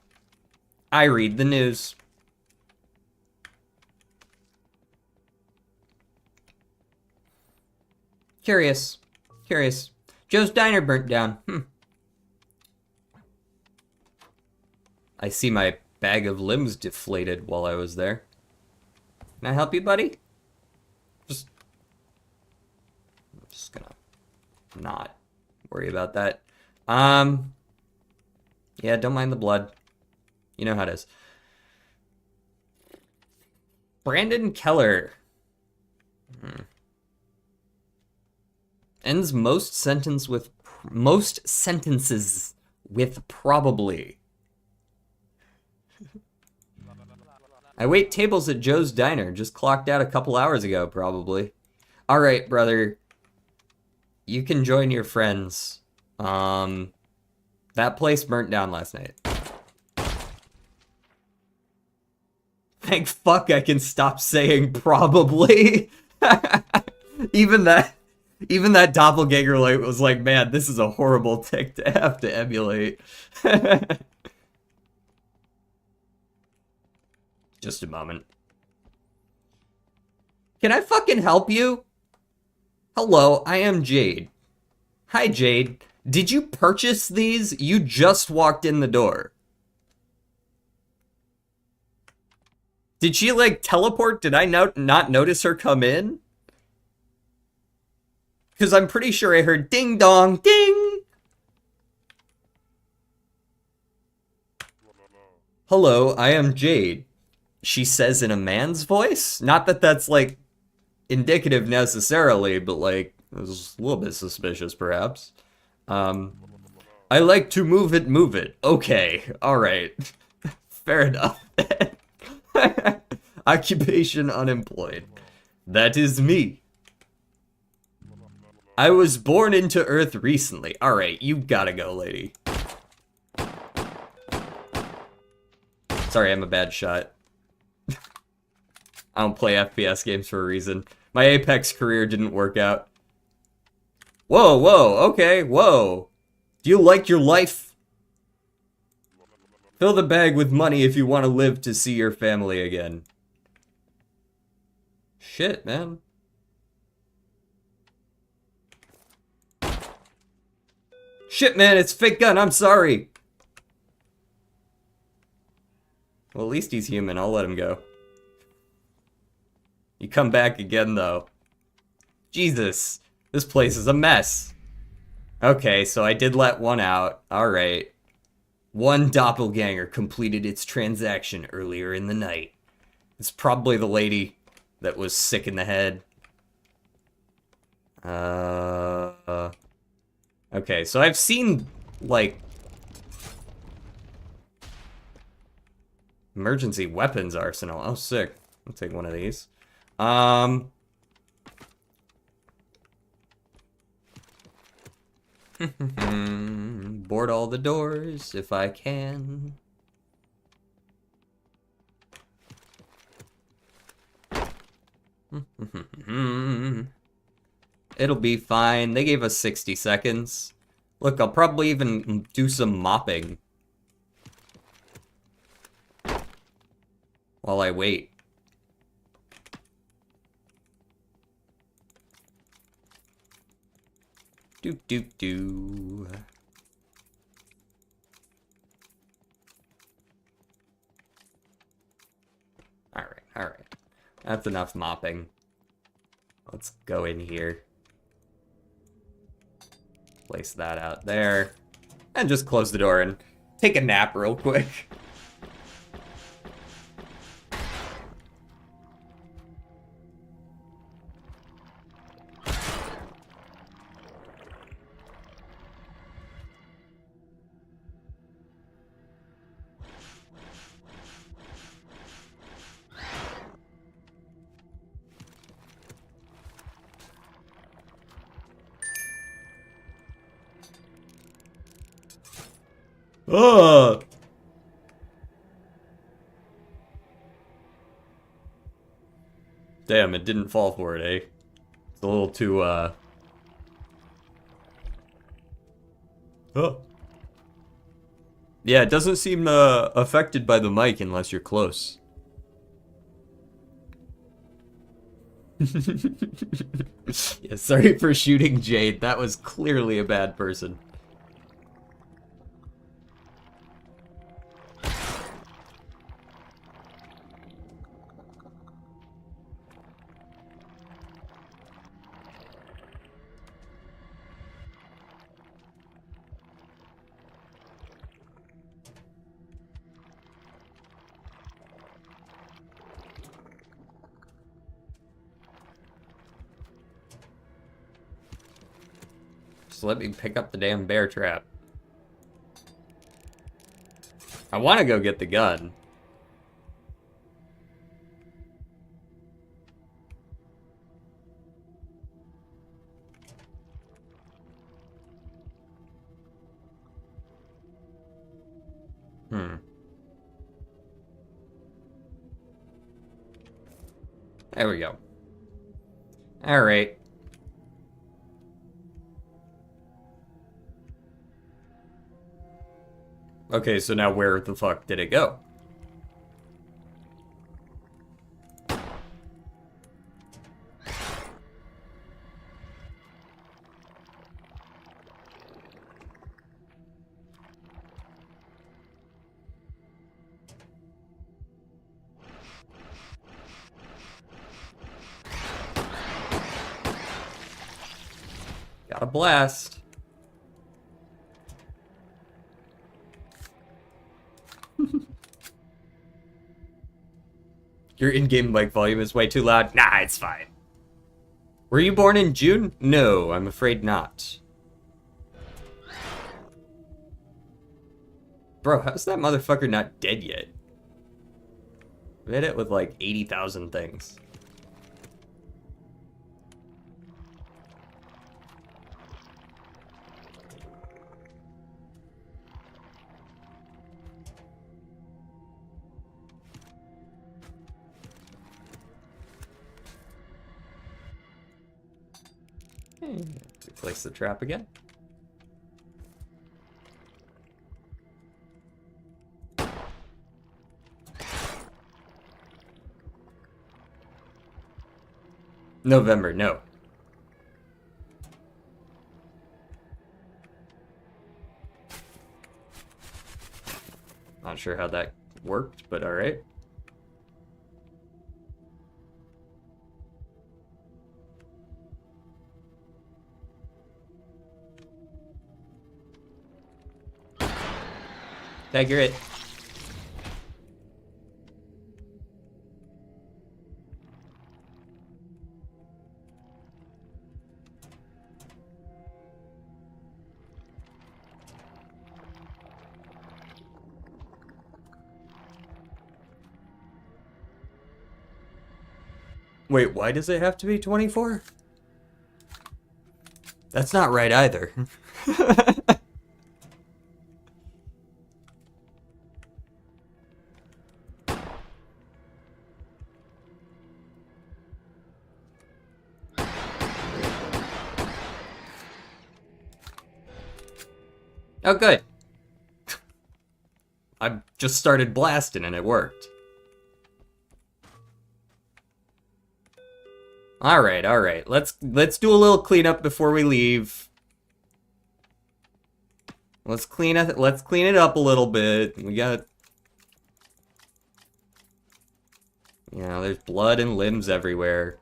I read the news. Curious. Joe's diner burnt down. I see my bag of limbs deflated while I was there. Can I help you, buddy? I'm just gonna not worry about that. Yeah, don't mind the blood. You know how it is. Brandon Keller. Ends most sentences with probably. I wait tables at Joe's Diner. Just clocked out a couple hours ago, probably. All right, brother. You can join your friends. That place burnt down last night. Thank fuck I can stop saying probably. Even that doppelganger light was like, man, this is a horrible tick to have to emulate. Just a moment. Can I fucking help you? Hello, I am Jade. Hi, Jade. Did you purchase these? You just walked in the door. Did she, like, teleport? Did I not notice her come in? Because I'm pretty sure I heard ding dong, ding! Hello, I am Jade. She says in a man's voice? Not that that's, like, indicative necessarily, but, like, it was a little bit suspicious, perhaps. I like to move it. Okay, alright. Fair enough. Occupation unemployed. That is me. I was born into Earth recently. Alright, you gotta go, lady. Sorry, I'm a bad shot. I don't play FPS games for a reason. My Apex career didn't work out. Whoa, okay, whoa. Do you like your life? Fill the bag with money if you want to live to see your family again. Shit, man. Shit, man, it's fake gun, I'm sorry. Well, at least he's human, I'll let him go. You come back again, though. Jesus, this place is a mess. Okay, so I did let one out. Alright. One doppelganger completed its transaction earlier in the night. It's probably the lady that was sick in the head. Okay, so I've seen, like, emergency weapons arsenal. Oh, sick. I'll take one of these. Board all the doors if I can. It'll be fine. They gave us 60 seconds. Look, I'll probably even do some mopping while I wait. Do. Alright. That's enough mopping. Let's go in here. Place that out there. And just close the door and take a nap real quick. Oh! Damn, it didn't fall for it, eh? It's a little too, Oh. Yeah, it doesn't seem, affected by the mic unless you're close. Yeah, sorry for shooting Jade. That was clearly a bad person. Just let me pick up the damn bear trap. I want to go get the gun. There we go. Alright. Okay, so now where the fuck did it go? Got a blast. Your in-game mic volume is way too loud. Nah, it's fine. Were you born in June? No, I'm afraid not. Bro, how's that motherfucker not dead yet? I hit it with like 80,000 things. Replace the trap again. November, no. Not sure how that worked, but alright. Accurate. Wait, why does it have to be 24? That's not right either. Oh, good. I just started blasting and it worked. Alright, alright. Let's do a little cleanup before we leave. Let's clean it up a little bit. We got, you know, there's blood and limbs everywhere.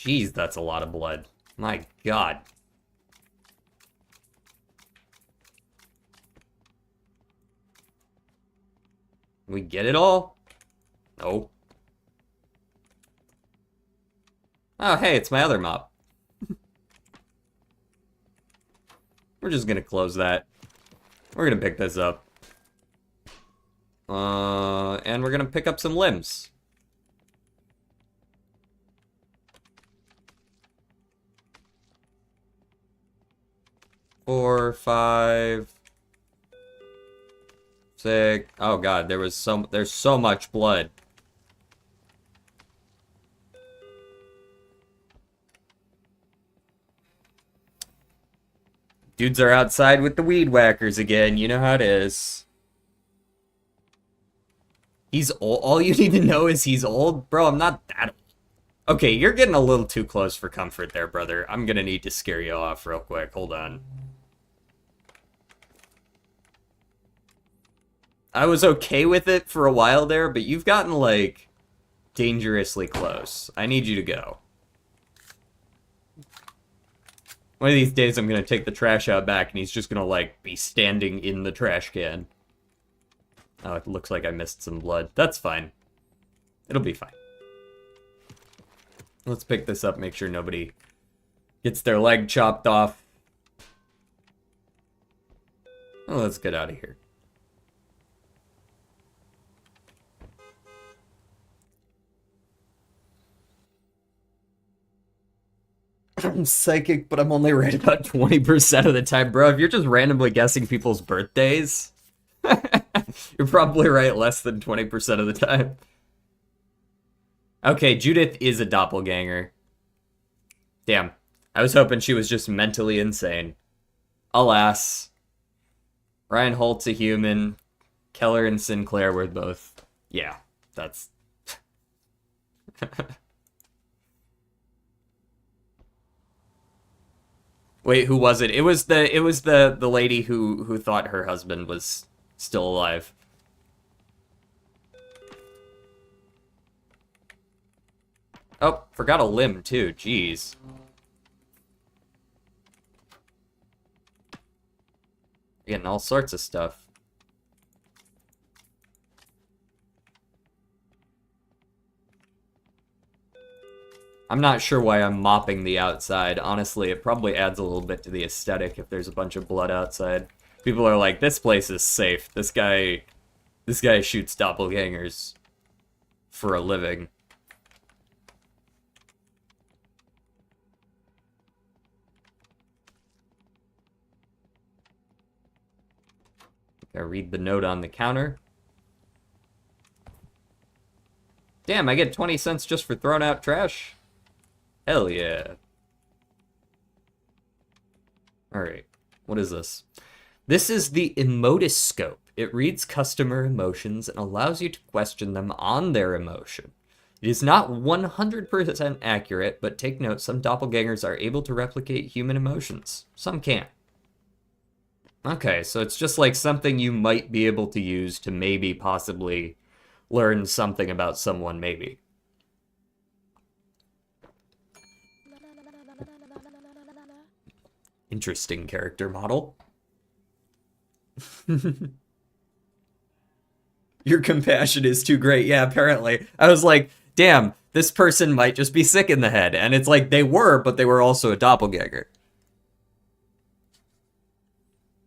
Jeez, that's a lot of blood. My God. We get it all? No. Oh, hey, it's my other mop. We're just gonna close that. We're gonna pick this up. And we're gonna pick up some limbs. Four, 5, 6. Oh God, there's so much blood. Dudes are outside with the weed whackers again. You know how it is. He's old. All you need to know is he's old. Bro, I'm not that old. Okay, you're getting a little too close for comfort there, brother. I'm gonna need to scare you off real quick. Hold on. I was okay with it for a while there, but you've gotten, like, dangerously close. I need you to go. One of these days I'm gonna take the trash out back and he's just gonna, like, be standing in the trash can. Oh, it looks like I missed some blood. That's fine. It'll be fine. Let's pick this up, make sure nobody gets their leg chopped off. Oh, let's get out of here. I'm psychic, but I'm only right about 20% of the time. Bro, if you're just randomly guessing people's birthdays, you're probably right less than 20% of the time. Okay, Judith is a doppelganger. Damn. I was hoping she was just mentally insane. Alas. Ryan Holt's a human. Keller and Sinclair were both... Yeah, that's... Wait, who was it? It was the lady who thought her husband was still alive. Oh, forgot a limb too. Jeez. Getting all sorts of stuff. I'm not sure why I'm mopping the outside. Honestly, it probably adds a little bit to the aesthetic if there's a bunch of blood outside. People are like, this place is safe. This guy shoots doppelgangers for a living. I read the note on the counter. Damn, I get 20 cents just for throwing out trash? Hell yeah. Alright, what is this? This is the emotoscope. It reads customer emotions and allows you to question them on their emotion. It is not 100% accurate, but take note, some doppelgangers are able to replicate human emotions. Some can't. Okay, so it's just like something you might be able to use to maybe possibly learn something about someone, maybe. Interesting character model. Your compassion is too great. Yeah, apparently. I was like, damn, this person might just be sick in the head. And it's like, they were, but they were also a doppelganger.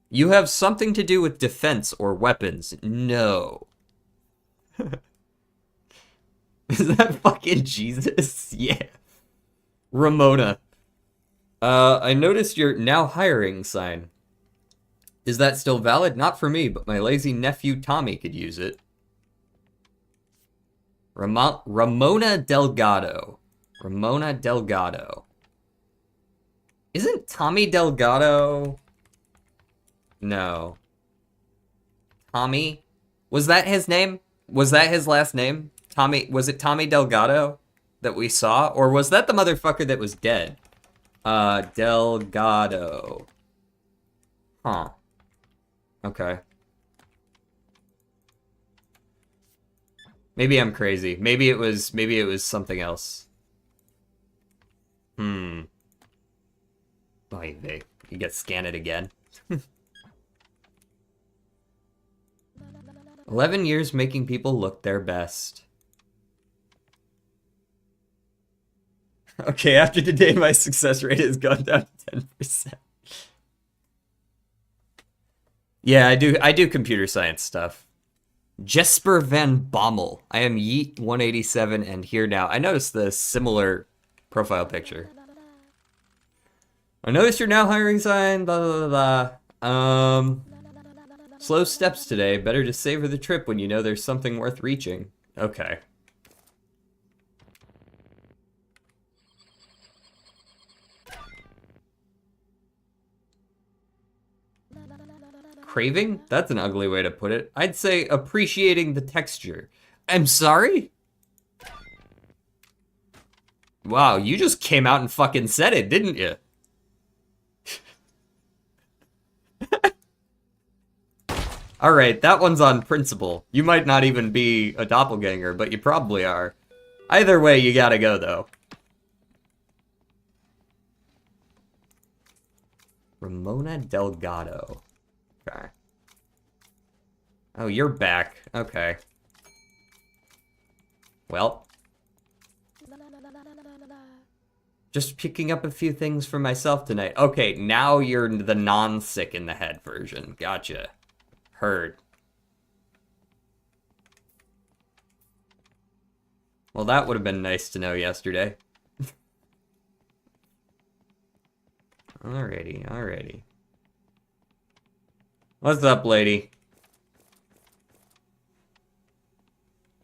You have something to do with defense or weapons. No. Is that fucking Jesus? Yeah. Ramona. I noticed your now hiring sign. Is that still valid? Not for me, but my lazy nephew Tommy could use it. Ramona Delgado. Ramona Delgado. Isn't Tommy Delgado... No. Tommy? Was that his name? Was that his last name? Tommy, was it Tommy Delgado that we saw? Or was that the motherfucker that was dead? Delgado. Huh. Okay. Maybe I'm crazy. Maybe it was something else. Hmm. Oy vey. You get scan it again. 11 years making people look their best. Okay, after today, my success rate has gone down to 10%. Yeah, I do computer science stuff. Jesper Van Bommel. I am Yeet187 and here now. I noticed the similar profile picture. I noticed you're now hiring sign, blah, blah, blah, blah. Slow steps today. Better to savor the trip when you know there's something worth reaching. Okay. Craving? That's an ugly way to put it. I'd say appreciating the texture. I'm sorry? Wow, you just came out and fucking said it, didn't you? Alright, that one's on principle. You might not even be a doppelganger, but you probably are. Either way, you gotta go, though. Ramona Delgado. Okay. Oh, you're back. Okay. Well. Just picking up a few things for myself tonight. Okay, now you're the non-sick in the head version. Gotcha. Heard. Well, that would have been nice to know yesterday. Alrighty, alrighty. What's up, lady?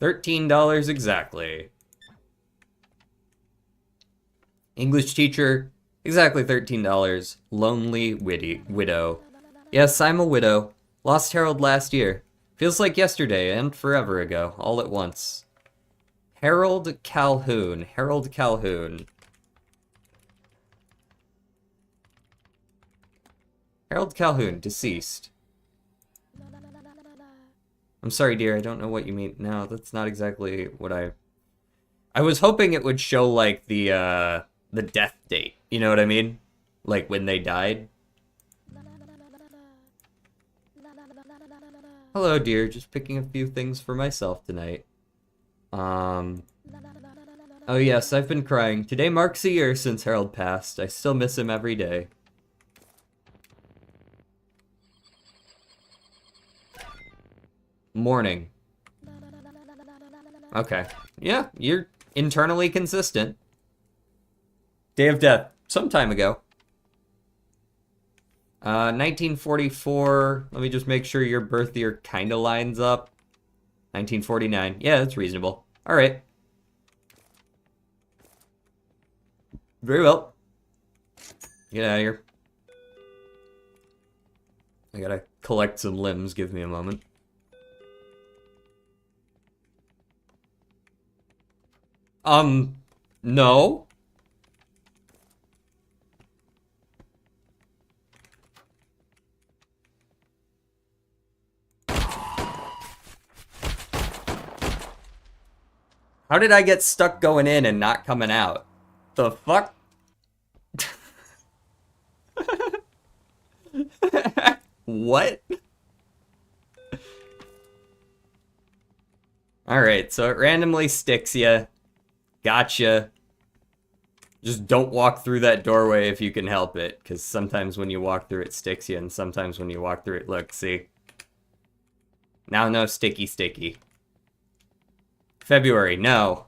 $13 exactly. English teacher, exactly $13. Lonely widow. Yes, I'm a widow. Lost Harold last year. Feels like yesterday and forever ago, all at once. Harold Calhoun. Harold Calhoun. Harold Calhoun, deceased. I'm sorry, dear, I don't know what you mean. No, that's not exactly what I was hoping it would show, like, the death date. You know what I mean? Like, when they died. Hello, dear, just picking a few things for myself tonight. Oh yes, I've been crying. Today marks a year since Harold passed. I still miss him every day. Morning. Okay. Yeah, you're internally consistent. Day of death. Some time ago. 1944. Let me just make sure your birth year kind of lines up. 1949. Yeah, that's reasonable. All right. Very well. Get out of here. I gotta collect some limbs. Give me a moment. No. How did I get stuck going in and not coming out? The fuck? What? Alright, so it randomly sticks you. Gotcha. Just don't walk through that doorway if you can help it, because sometimes when you walk through it sticks you, and sometimes when you walk through it, look, see? Now no sticky sticky. February, no.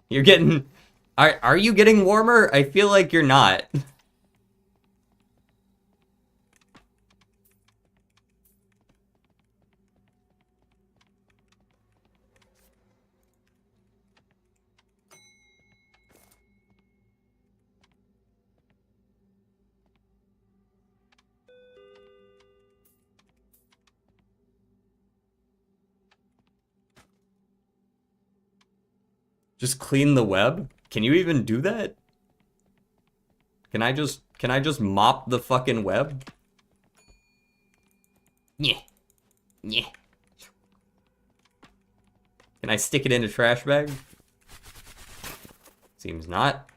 You're getting... Are you getting warmer? I feel like you're not. Just clean the web? Can you even do that? Can I just mop the fucking web? Yeah. Yeah. Can I stick it in a trash bag? Seems not.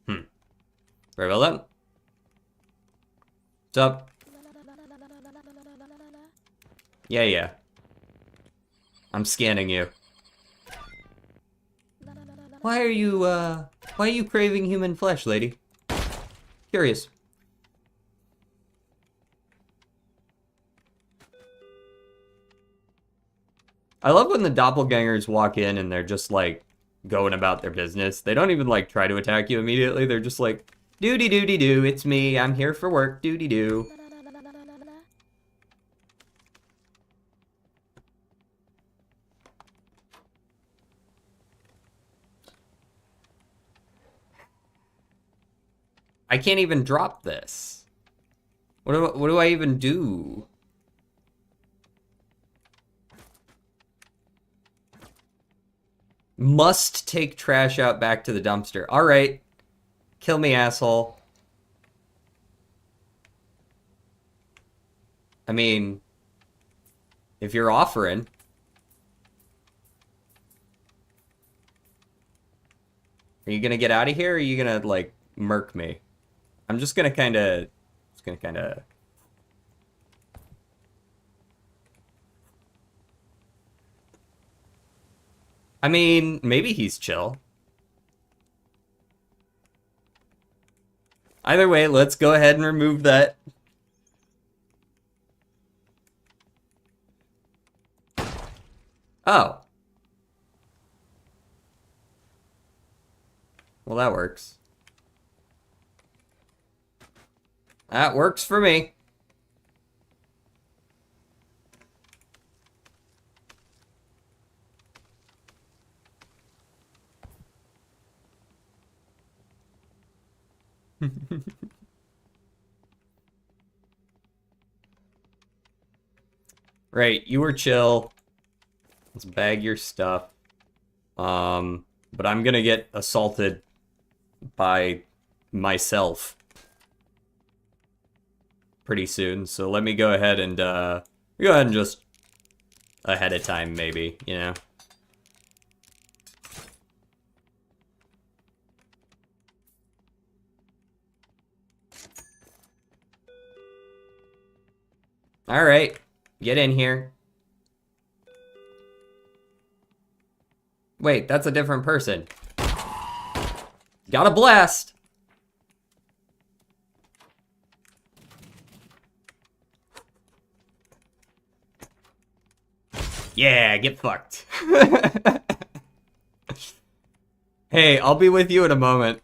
Very well then. What's up? Yeah. I'm scanning you. Why are you craving human flesh, lady? Curious. I love when the doppelgangers walk in and they're just, like, going about their business. They don't even, like, try to attack you immediately. They're just like, doody-doody-doo, it's me, I'm here for work, doody-doo. I can't even drop this. What do I even do? Must take trash out back to the dumpster. All right. Kill me, asshole. I mean, if you're offering. Are you gonna get out of here, or are you gonna, like, murk me? I'm just gonna kinda... I mean, maybe he's chill. Either way, let's go ahead and remove that. Oh. Well, that works. That works for me. Right, you were chill. Let's bag your stuff. But I'm gonna get assaulted by myself pretty soon, so let me go ahead and just ahead of time, maybe, you know? Alright, get in here. Wait, that's a different person. Got a blast! Yeah, get fucked. Hey, I'll be with you in a moment.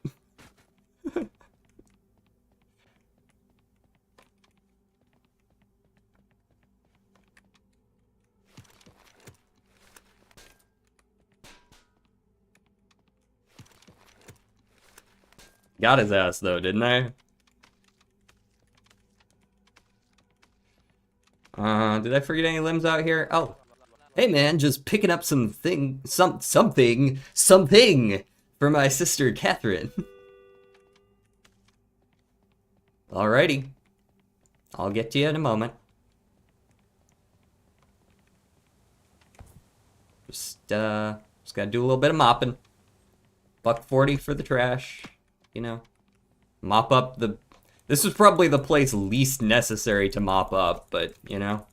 Got his ass, though, didn't I? Did I forget any limbs out here? Oh. Hey, man, just picking up something for my sister, Catherine. Alrighty. I'll get to you in a moment. Just gotta do a little bit of mopping. $1.40 for the trash. You know, mop up the... This was probably the place least necessary to mop up, but, you know.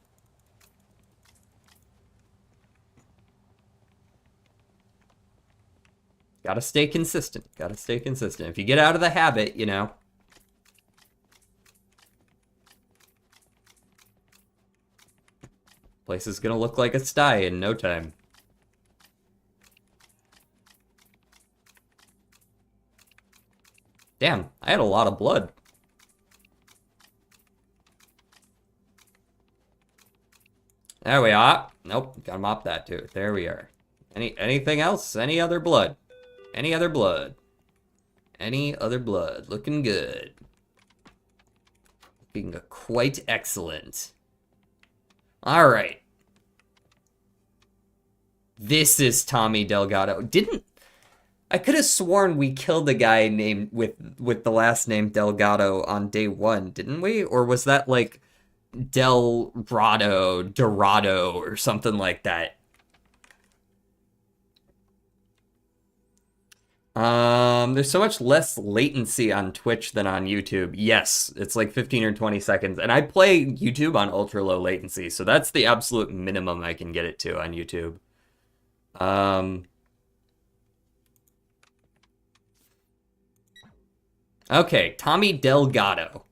Gotta stay consistent. Gotta stay consistent. If you get out of the habit, you know. Place is gonna look like a sty in no time. Damn, I had a lot of blood. There we are. Nope, gotta mop that too. There we are. Anything else? Any other blood? Any other blood? Any other blood? Looking good. Looking quite excellent. Alright. This is Tommy Delgado. I could have sworn we killed a guy named with the last name Delgado on day 1, didn't we? Or was that like Dorado, or something like that. There's so much less latency on Twitch than on YouTube. Yes, it's like 15 or 20 seconds. And I play YouTube on ultra low latency, so that's the absolute minimum I can get it to on YouTube. Okay, Tommy Delgado.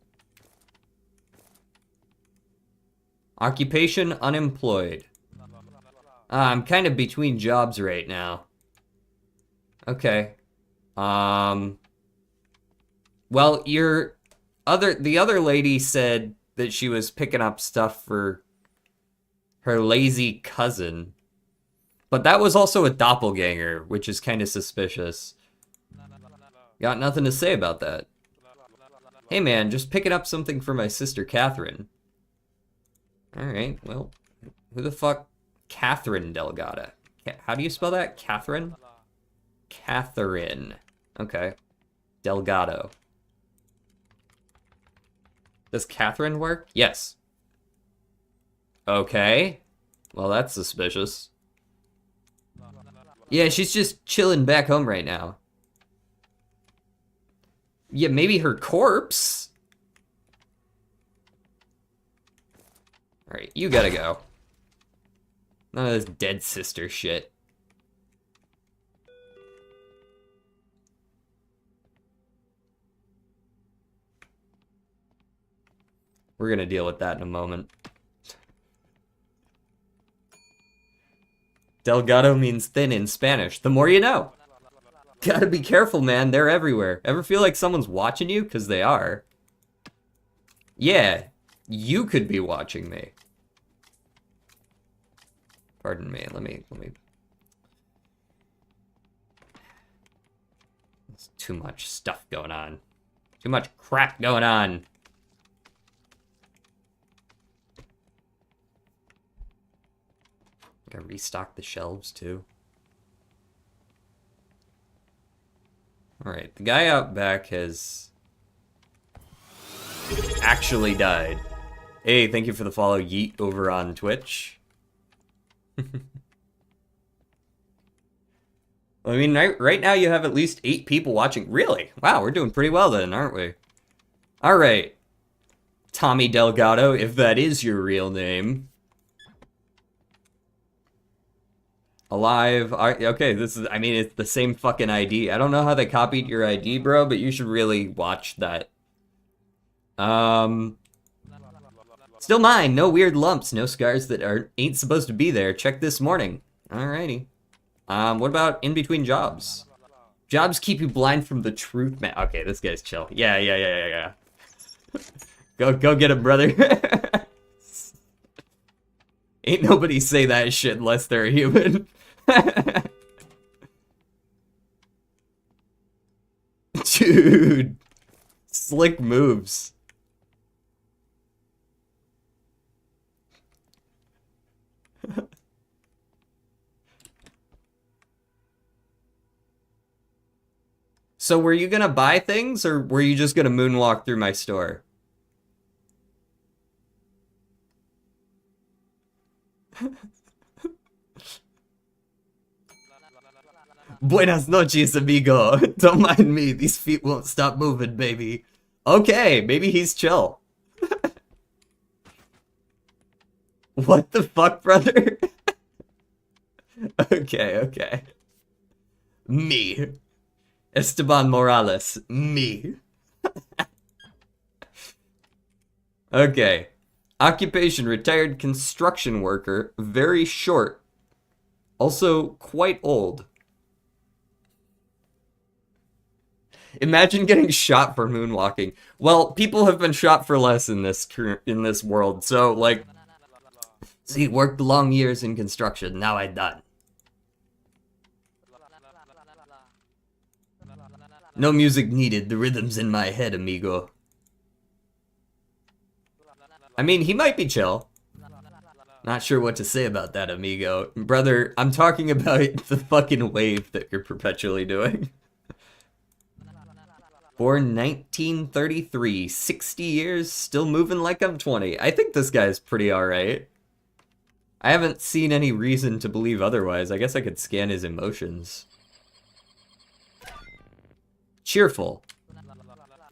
Occupation, unemployed. I'm kind of between jobs right now. Okay. Well, the other lady said that she was picking up stuff for her lazy cousin. But that was also a doppelganger, which is kind of suspicious. Got nothing to say about that. Hey man, just picking up something for my sister Catherine. Alright, well, who the fuck? Catherine Delgado. How do you spell that? Catherine? Catherine. Okay. Delgado. Does Catherine work? Yes. Okay. Well, that's suspicious. Yeah, she's just chilling back home right now. Yeah, maybe her corpse? Alright, you gotta go. None of this dead sister shit. We're gonna deal with that in a moment. Delgado means thin in Spanish. The more you know. Gotta be careful, man. They're everywhere. Ever feel like someone's watching you? Because they are. Yeah, you could be watching me. Pardon me. Let me. There's too much stuff going on. Too much crap going on. Gotta restock the shelves too. Alright, the guy out back has actually died. Hey, thank you for the follow, Yeet, over on Twitch. I mean, right now you have at least 8 people watching. Really? Wow, we're doing pretty well then, aren't we? Alright. Tommy Delgado, if that is your real name. Alive. Okay, this is, I mean, it's the same fucking ID. I don't know how they copied your ID, bro, but you should really watch that. Still mine. No weird lumps. No scars that ain't supposed to be there. Check this morning. Alrighty. What about in between jobs? Jobs keep you blind from the truth, man. Okay, this guy's chill. Yeah. Go get him, brother. Ain't nobody say that shit unless they're a human. Dude. Slick moves. So were you gonna buy things, or were you just gonna moonwalk through my store? Buenas noches, amigo. Don't mind me. These feet won't stop moving, baby. Okay, maybe he's chill. What the fuck, brother? Okay. Me. Esteban Morales. Me. Okay. Occupation, retired construction worker. Very short. Also quite old. Imagine getting shot for moonwalking. Well, people have been shot for less in this world, so, like... See, worked long years in construction, now I done. No music needed, the rhythm's in my head, amigo. I mean, he might be chill. Not sure what to say about that, amigo. Brother, I'm talking about the fucking wave that you're perpetually doing. Born 1933, 60 years, still moving like I'm 20. I think this guy's pretty alright. I haven't seen any reason to believe otherwise. I guess I could scan his emotions. Cheerful.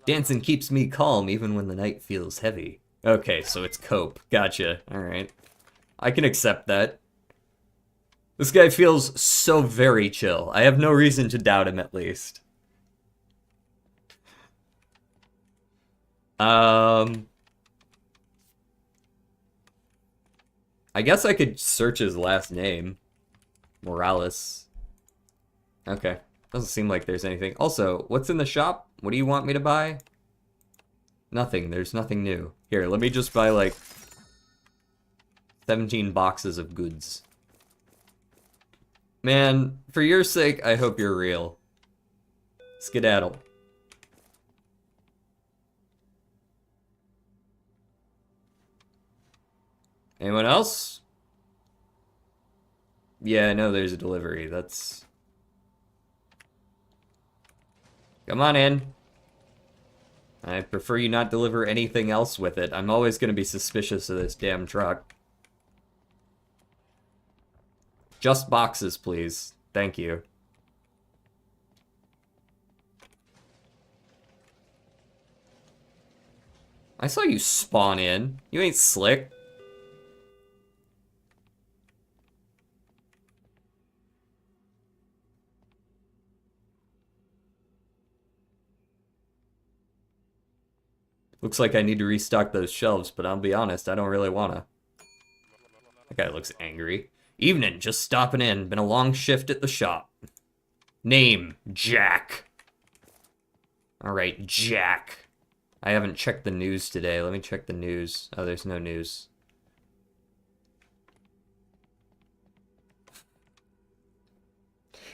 Dancing keeps me calm even when the night feels heavy. Okay, so it's cope. Gotcha. Alright. I can accept that. This guy feels so very chill. I have no reason to doubt him, at least. I guess I could search his last name. Morales. Okay. Doesn't seem like there's anything. Also, what's in the shop? What do you want me to buy? Nothing. There's nothing new. Here, let me just buy, like, 17 boxes of goods. Man, for your sake, I hope you're real. Skedaddle. Anyone else? Yeah, I know there's a delivery. That's... Come on in. I prefer you not deliver anything else with it. I'm always going to be suspicious of this damn truck. Just boxes, please. Thank you. I saw you spawn in. You ain't slick. Looks like I need to restock those shelves, but I'll be honest, I don't really wanna. That guy looks angry. Evening, just stopping in. Been a long shift at the shop. Name, Jack. Alright, Jack. I haven't checked the news today. Let me check the news. Oh, there's no news.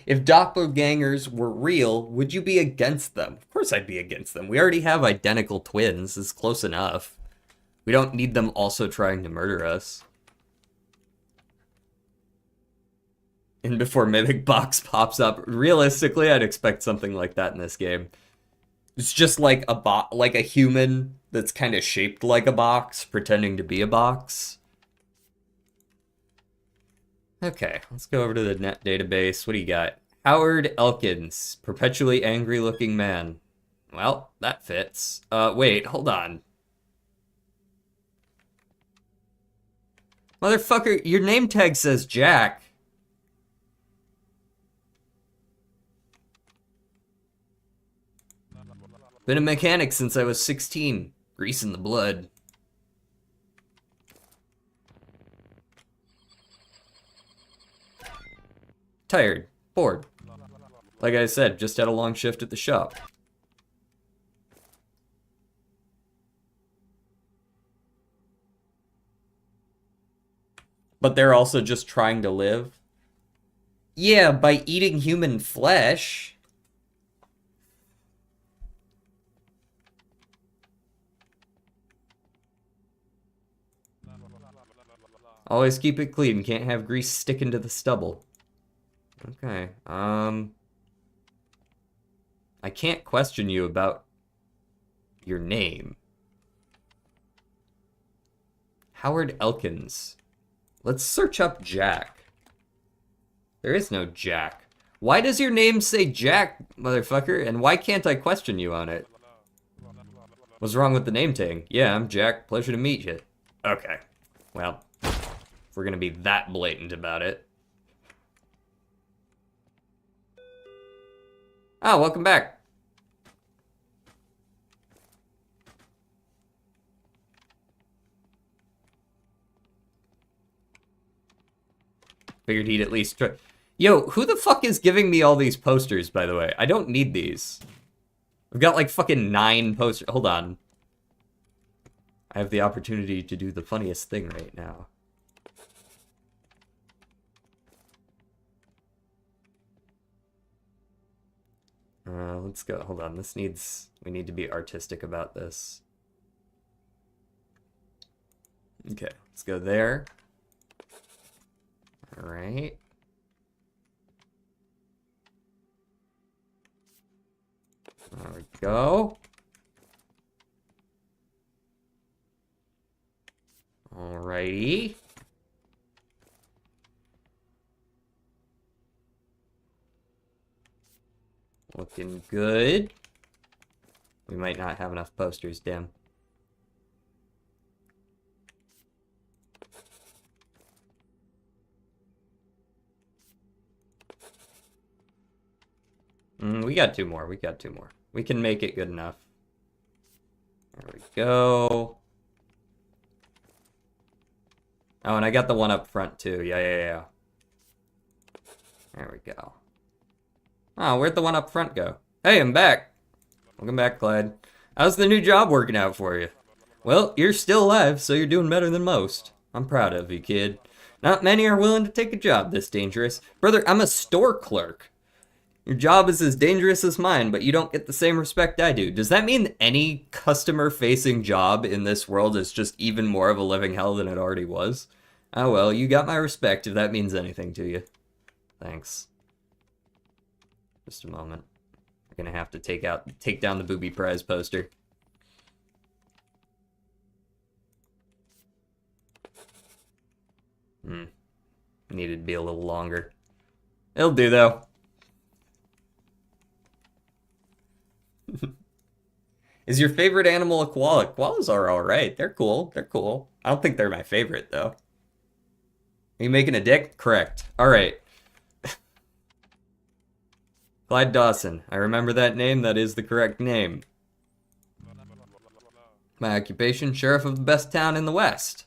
If doppelgangers were real, would you be against them? Of course I'd be against them. We already have identical twins. It's close enough. We don't need them also trying to murder us. And before Mimic Box pops up, realistically, I'd expect something like that in this game. It's just like a human that's kind of shaped like a box, pretending to be a box. Okay, let's go over to the net database. What do you got? Howard Elkins, perpetually angry looking man. Well, that fits. Wait, hold on. Motherfucker, your name tag says Jack. Been a mechanic since I was 16. Greasing the blood. Tired. Bored. Like I said, just had a long shift at the shop. But they're also just trying to live? Yeah, by eating human flesh. Always keep it clean. Can't have grease sticking to the stubble. Okay, I can't question you about your name. Howard Elkins. Let's search up Jack. There is no Jack. Why does your name say Jack, motherfucker? And why can't I question you on it? What's wrong with the name tag? Yeah, I'm Jack. Pleasure to meet you. Okay. Well, if we're gonna be that blatant about it. Oh, welcome back. Figured he'd at least try. Yo, who the fuck is giving me all these posters, by the way? I don't need these. I've got like fucking 9 posters. Hold on. I have the opportunity to do the funniest thing right now. Let's go. Hold on. We need to be artistic about this. Okay, let's go there. All right. Go. Alrighty. Looking good. We might not have enough posters, damn. We got 2 more. We got 2 more. We can make it good enough. There we go. Oh, and I got the one up front, too. Yeah. There we go. Oh, where'd the one up front go? Hey, I'm back. Welcome back, Clyde. How's the new job working out for you? Well, you're still alive, so you're doing better than most. I'm proud of you, kid. Not many are willing to take a job this dangerous. Brother, I'm a store clerk. Your job is as dangerous as mine, but you don't get the same respect I do. Does that mean any customer-facing job in this world is just even more of a living hell than it already was? Oh well, you got my respect if that means anything to you. Thanks. Just a moment. We're gonna have to take down the booby prize poster. Needed to be a little longer. It'll do though. Is your favorite animal a koala? Koalas are alright. They're cool. They're cool. I don't think they're my favorite, though. Are you making a dick? Correct. Alright. Clyde Dawson. I remember that name. That is the correct name. My occupation, sheriff of the best town in the West.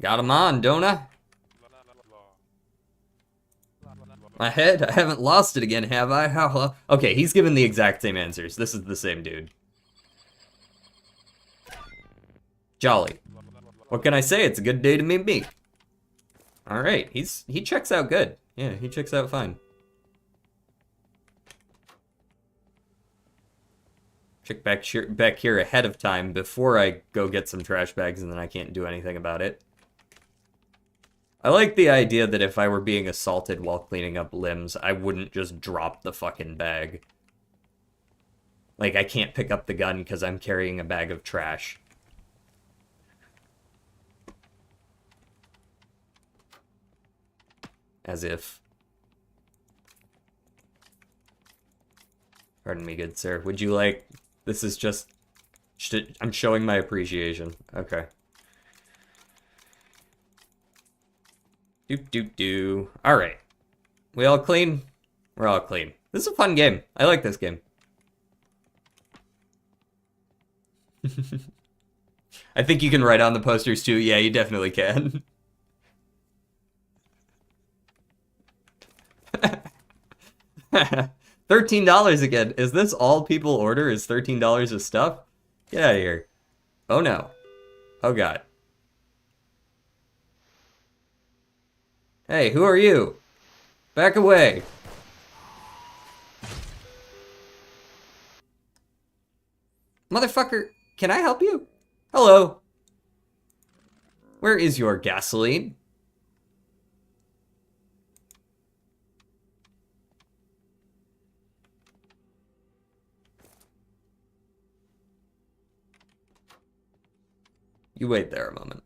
Got him on, don't I? My head? I haven't lost it again, have I? How? Okay, he's given the exact same answers. This is the same dude. Jolly. What can I say? It's a good day to meet me. Alright, he checks out good. Yeah, he checks out fine. Check back here ahead of time before I go get some trash bags and then I can't do anything about it. I like the idea that if I were being assaulted while cleaning up limbs, I wouldn't just drop the fucking bag. Like, I can't pick up the gun because I'm carrying a bag of trash. As if. Pardon me, good sir. Would you like... This is just... I'm showing my appreciation. Okay. Doop. Alright. We all clean? We're all clean. This is a fun game. I like this game. I think you can write on the posters too. Yeah, you definitely can. $13 again. Is this all people order is $13 of stuff? Get out of here. Oh no. Oh god. Hey, who are you? Back away. Motherfucker, can I help you? Hello. Where is your gasoline? You wait there a moment.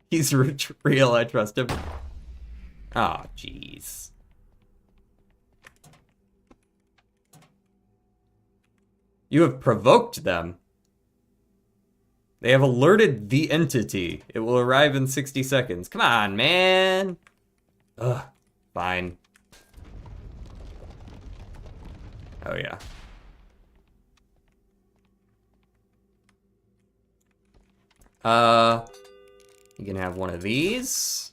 He's real, I trust him. Oh, jeez. You have provoked them. They have alerted the entity. It will arrive in 60 seconds. Come on, man. Ugh, fine. Oh, yeah. You can have one of these.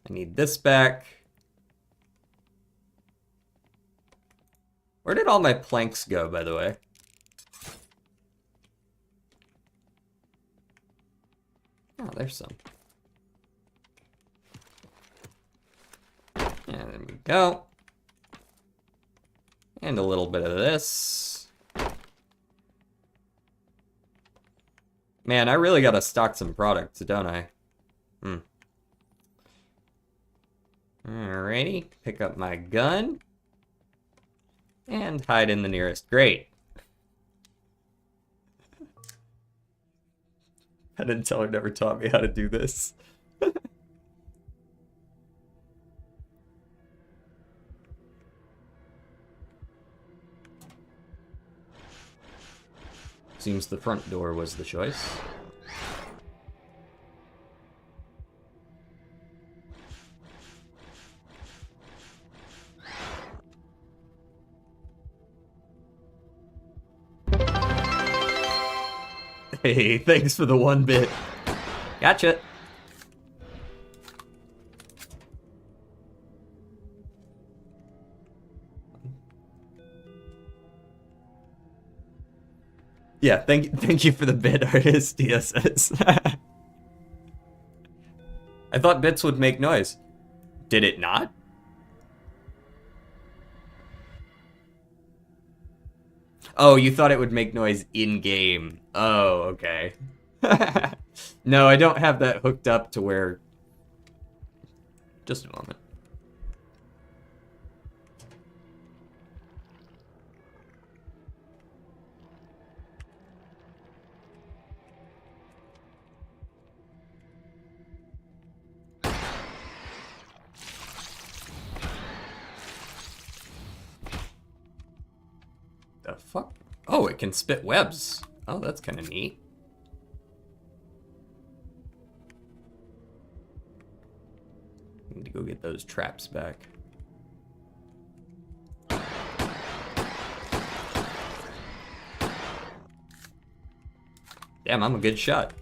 I need this back. Where did all my planks go, by the way? Oh, there's some. Yeah, there we go. And a little bit of this. Man, I really gotta stock some products, don't I? Alrighty, pick up my gun. And hide in the nearest grate. Penn and Teller never taught me how to do this. Seems the front door was the choice. Hey, thanks for the 1 bit. Gotcha. Yeah, thank you for the bit, artist, DSS. I thought bits would make noise. Did it not? Oh, you thought it would make noise in-game. Oh, okay. No, I don't have that hooked up to where... Just a moment. The fuck? Oh, it can spit webs. Oh, that's kind of neat. Need to go get those traps back. Damn, I'm a good shot.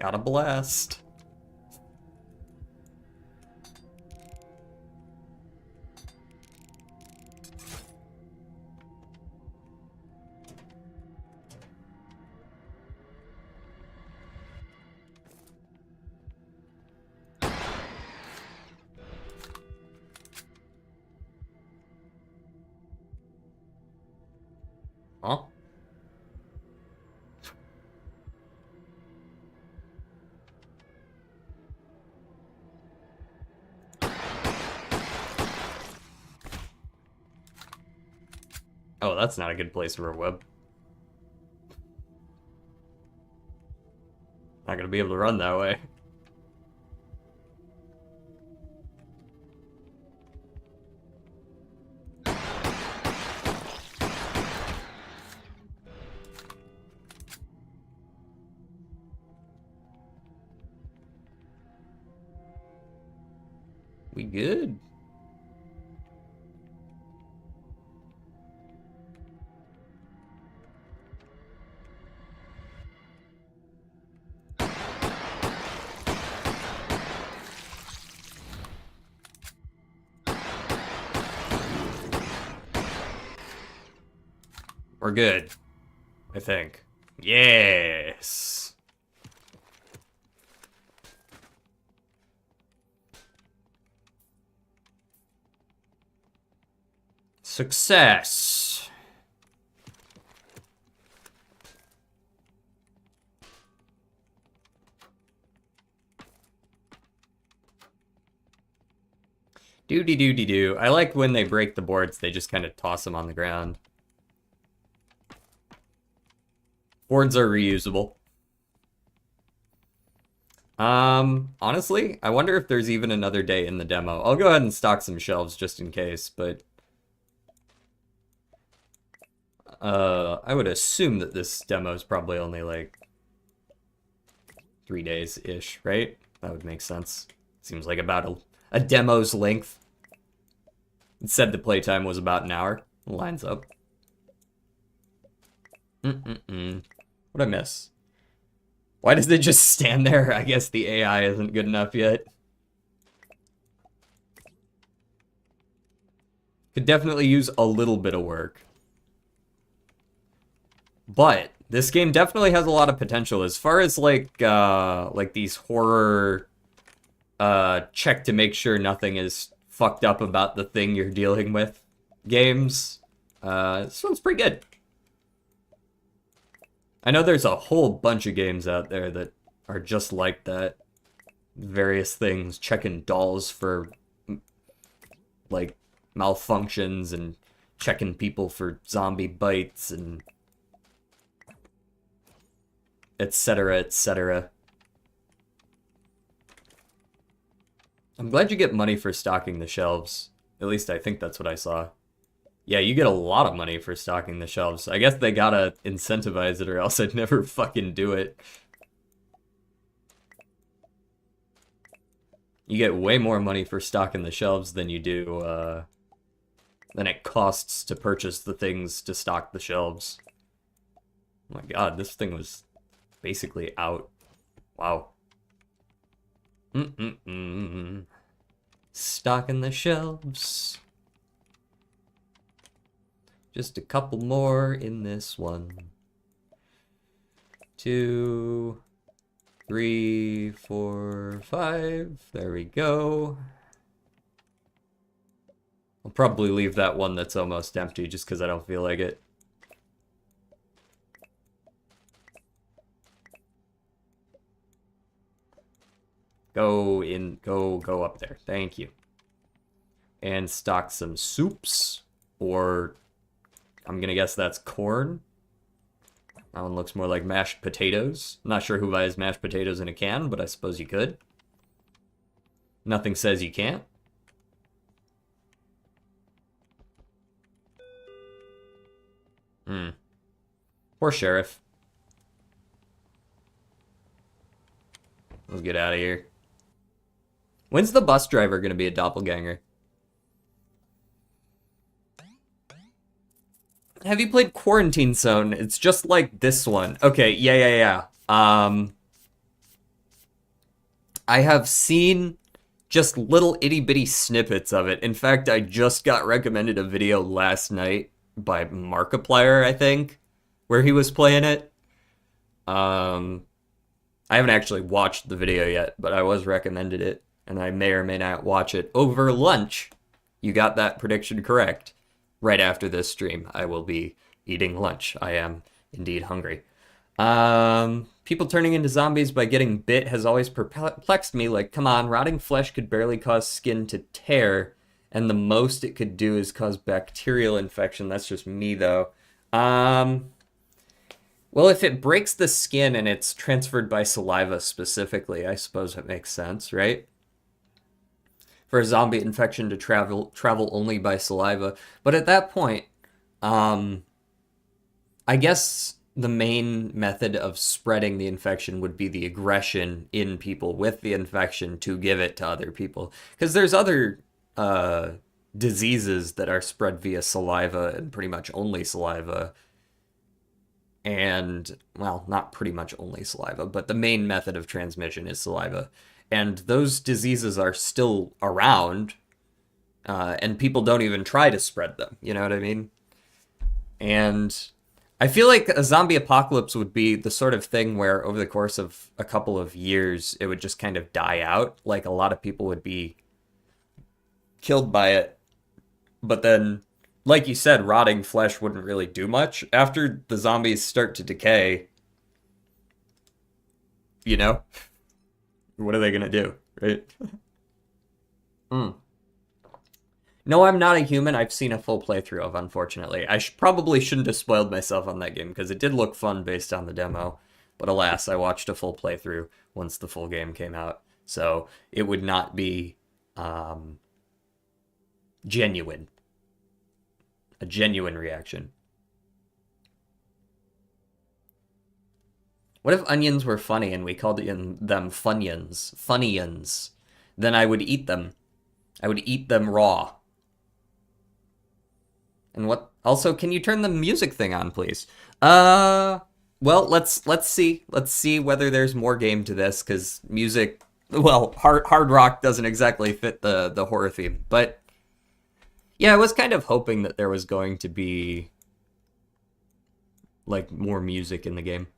Got a blast. Huh? Oh, that's not a good place for a web. Not gonna be able to run that way. We good? We're good, I think. Yes. Success. Doody-doody-doo. I like when they break the boards, they just kind of toss them on the ground. Boards are reusable. Honestly, I wonder if there's even another day in the demo. I'll go ahead and stock some shelves just in case, but I would assume that this demo is probably only like 3 days-ish, right? That would make sense. Seems like about a demo's length. It said the playtime was about an hour. Lines up. What'd I miss? Why does it just stand there? I guess the AI isn't good enough yet. Could definitely use a little bit of work. But this game definitely has a lot of potential as far as like these horror check to make sure nothing is fucked up about the thing you're dealing with games. This one's pretty good. I know there's a whole bunch of games out there that are just like that. Various things, checking dolls for like malfunctions and checking people for zombie bites and etc., etc. I'm glad you get money for stocking the shelves. At least I think that's what I saw. Yeah, you get a lot of money for stocking the shelves. I guess they gotta incentivize it or else I'd never fucking do it. You get way more money for stocking the shelves than you do, than it costs to purchase the things to stock the shelves. Oh my god, this thing was basically out. Wow. Stocking the shelves. Just a couple more in this one. 2, 3, 4, 5. There we go. I'll probably leave that one that's almost empty just because I don't feel like it. Go up there. Thank you. And stock some soups, or I'm gonna guess that's corn. That one looks more like mashed potatoes. I'm not sure who buys mashed potatoes in a can, but I suppose you could. Nothing says you can't. Poor sheriff. Let's get out of here. When's the bus driver gonna be a doppelganger? Have you played Quarantine Zone? It's just like this one. Okay, yeah. I have seen just little itty-bitty snippets of it. In fact, I just got recommended a video last night by Markiplier, I think, where he was playing it. I haven't actually watched the video yet, but I was recommended it, and I may or may not watch it over lunch. You got that prediction correct. Right after this stream, I will be eating lunch. I am indeed hungry. People turning into zombies by getting bit has always perplexed me. Like, come on, rotting flesh could barely cause skin to tear, and the most it could do is cause bacterial infection. That's just me, though. Well, if it breaks the skin and it's transferred by saliva specifically, I suppose it makes sense, right? For a zombie infection to travel only by saliva. But at that point, I guess the main method of spreading the infection would be the aggression in people with the infection to give it to other people. Because there's other diseases that are spread via saliva and pretty much only saliva. And, well, not pretty much only saliva, but the main method of transmission is saliva. And those diseases are still around, and people don't even try to spread them, you know what I mean? And I feel like a zombie apocalypse would be the sort of thing where over the course of a couple of years, it would just kind of die out. Like, a lot of people would be killed by it. But then, like you said, rotting flesh wouldn't really do much. After the zombies start to decay, you know? What are they gonna do, right? No, I'm not a human. I've seen a full playthrough of, unfortunately. I probably shouldn't have spoiled myself on that game, because it did look fun based on the demo. But alas, I watched a full playthrough once the full game came out. So it would not be um, genuine. A genuine reaction. What if onions were funny and we called them Funyuns? Funyuns. Then I would eat them. I would eat them raw. And what? Also, can you turn the music thing on, please? Well, let's see. Let's see whether there's more game to this, because music, well, hard rock doesn't exactly fit the horror theme. But yeah, I was kind of hoping that there was going to be like more music in the game.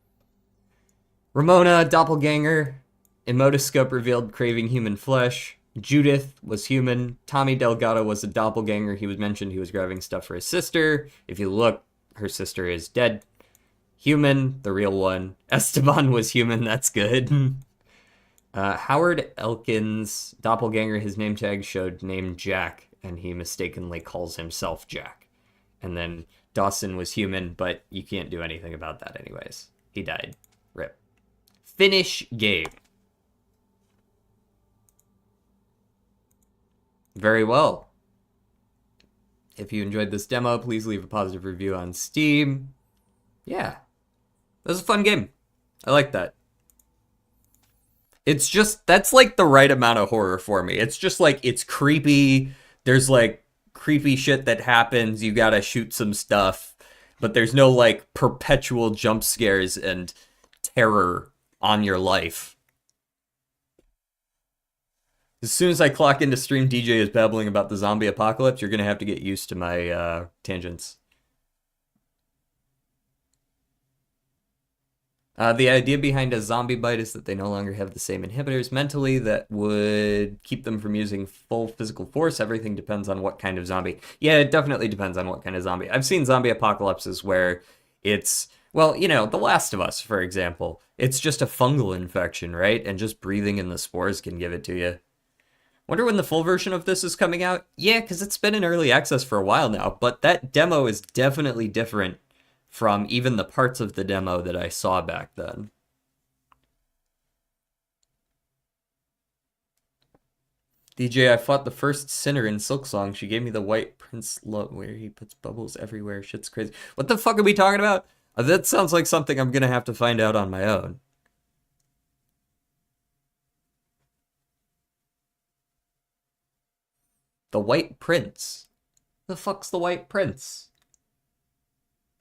Ramona, doppelganger. Emotoscope revealed craving human flesh. Judith was human. Tommy Delgado was a doppelganger. He was mentioned he was grabbing stuff for his sister. If you look, her sister is dead. Human, the real one. Esteban was human. That's good. Howard Elkins, doppelganger. His name tag showed name Jack, and he mistakenly calls himself Jack. And then Dawson was human, but you can't do anything about that anyways. He died. Rip. Finish game. Very well. If you enjoyed this demo, please leave a positive review on Steam. Yeah. That was a fun game. I like that. It's just, that's like the right amount of horror for me. It's just like, it's creepy. There's like creepy shit that happens. You gotta shoot some stuff. But there's no like perpetual jump scares and terror on your life. As soon as I clock into stream, DJ is babbling about the zombie apocalypse. You're going to have to get used to my tangents. The idea behind a zombie bite is that they no longer have the same inhibitors mentally that would keep them from using full physical force. Everything depends on what kind of zombie. Yeah, it definitely depends on what kind of zombie. I've seen zombie apocalypses where it's, well, you know, The Last of Us, for example. It's just a fungal infection, right? And just breathing in the spores can give it to you. Wonder when the full version of this is coming out? Yeah, because it's been in early access for a while now, but that demo is definitely different from even the parts of the demo that I saw back then. DJ, I fought the first sinner in Silksong. She gave me the white prince look where he puts bubbles everywhere. Shit's crazy. What the fuck are we talking about? That sounds like something I'm gonna have to find out on my own. The White Prince. The fuck's the White Prince?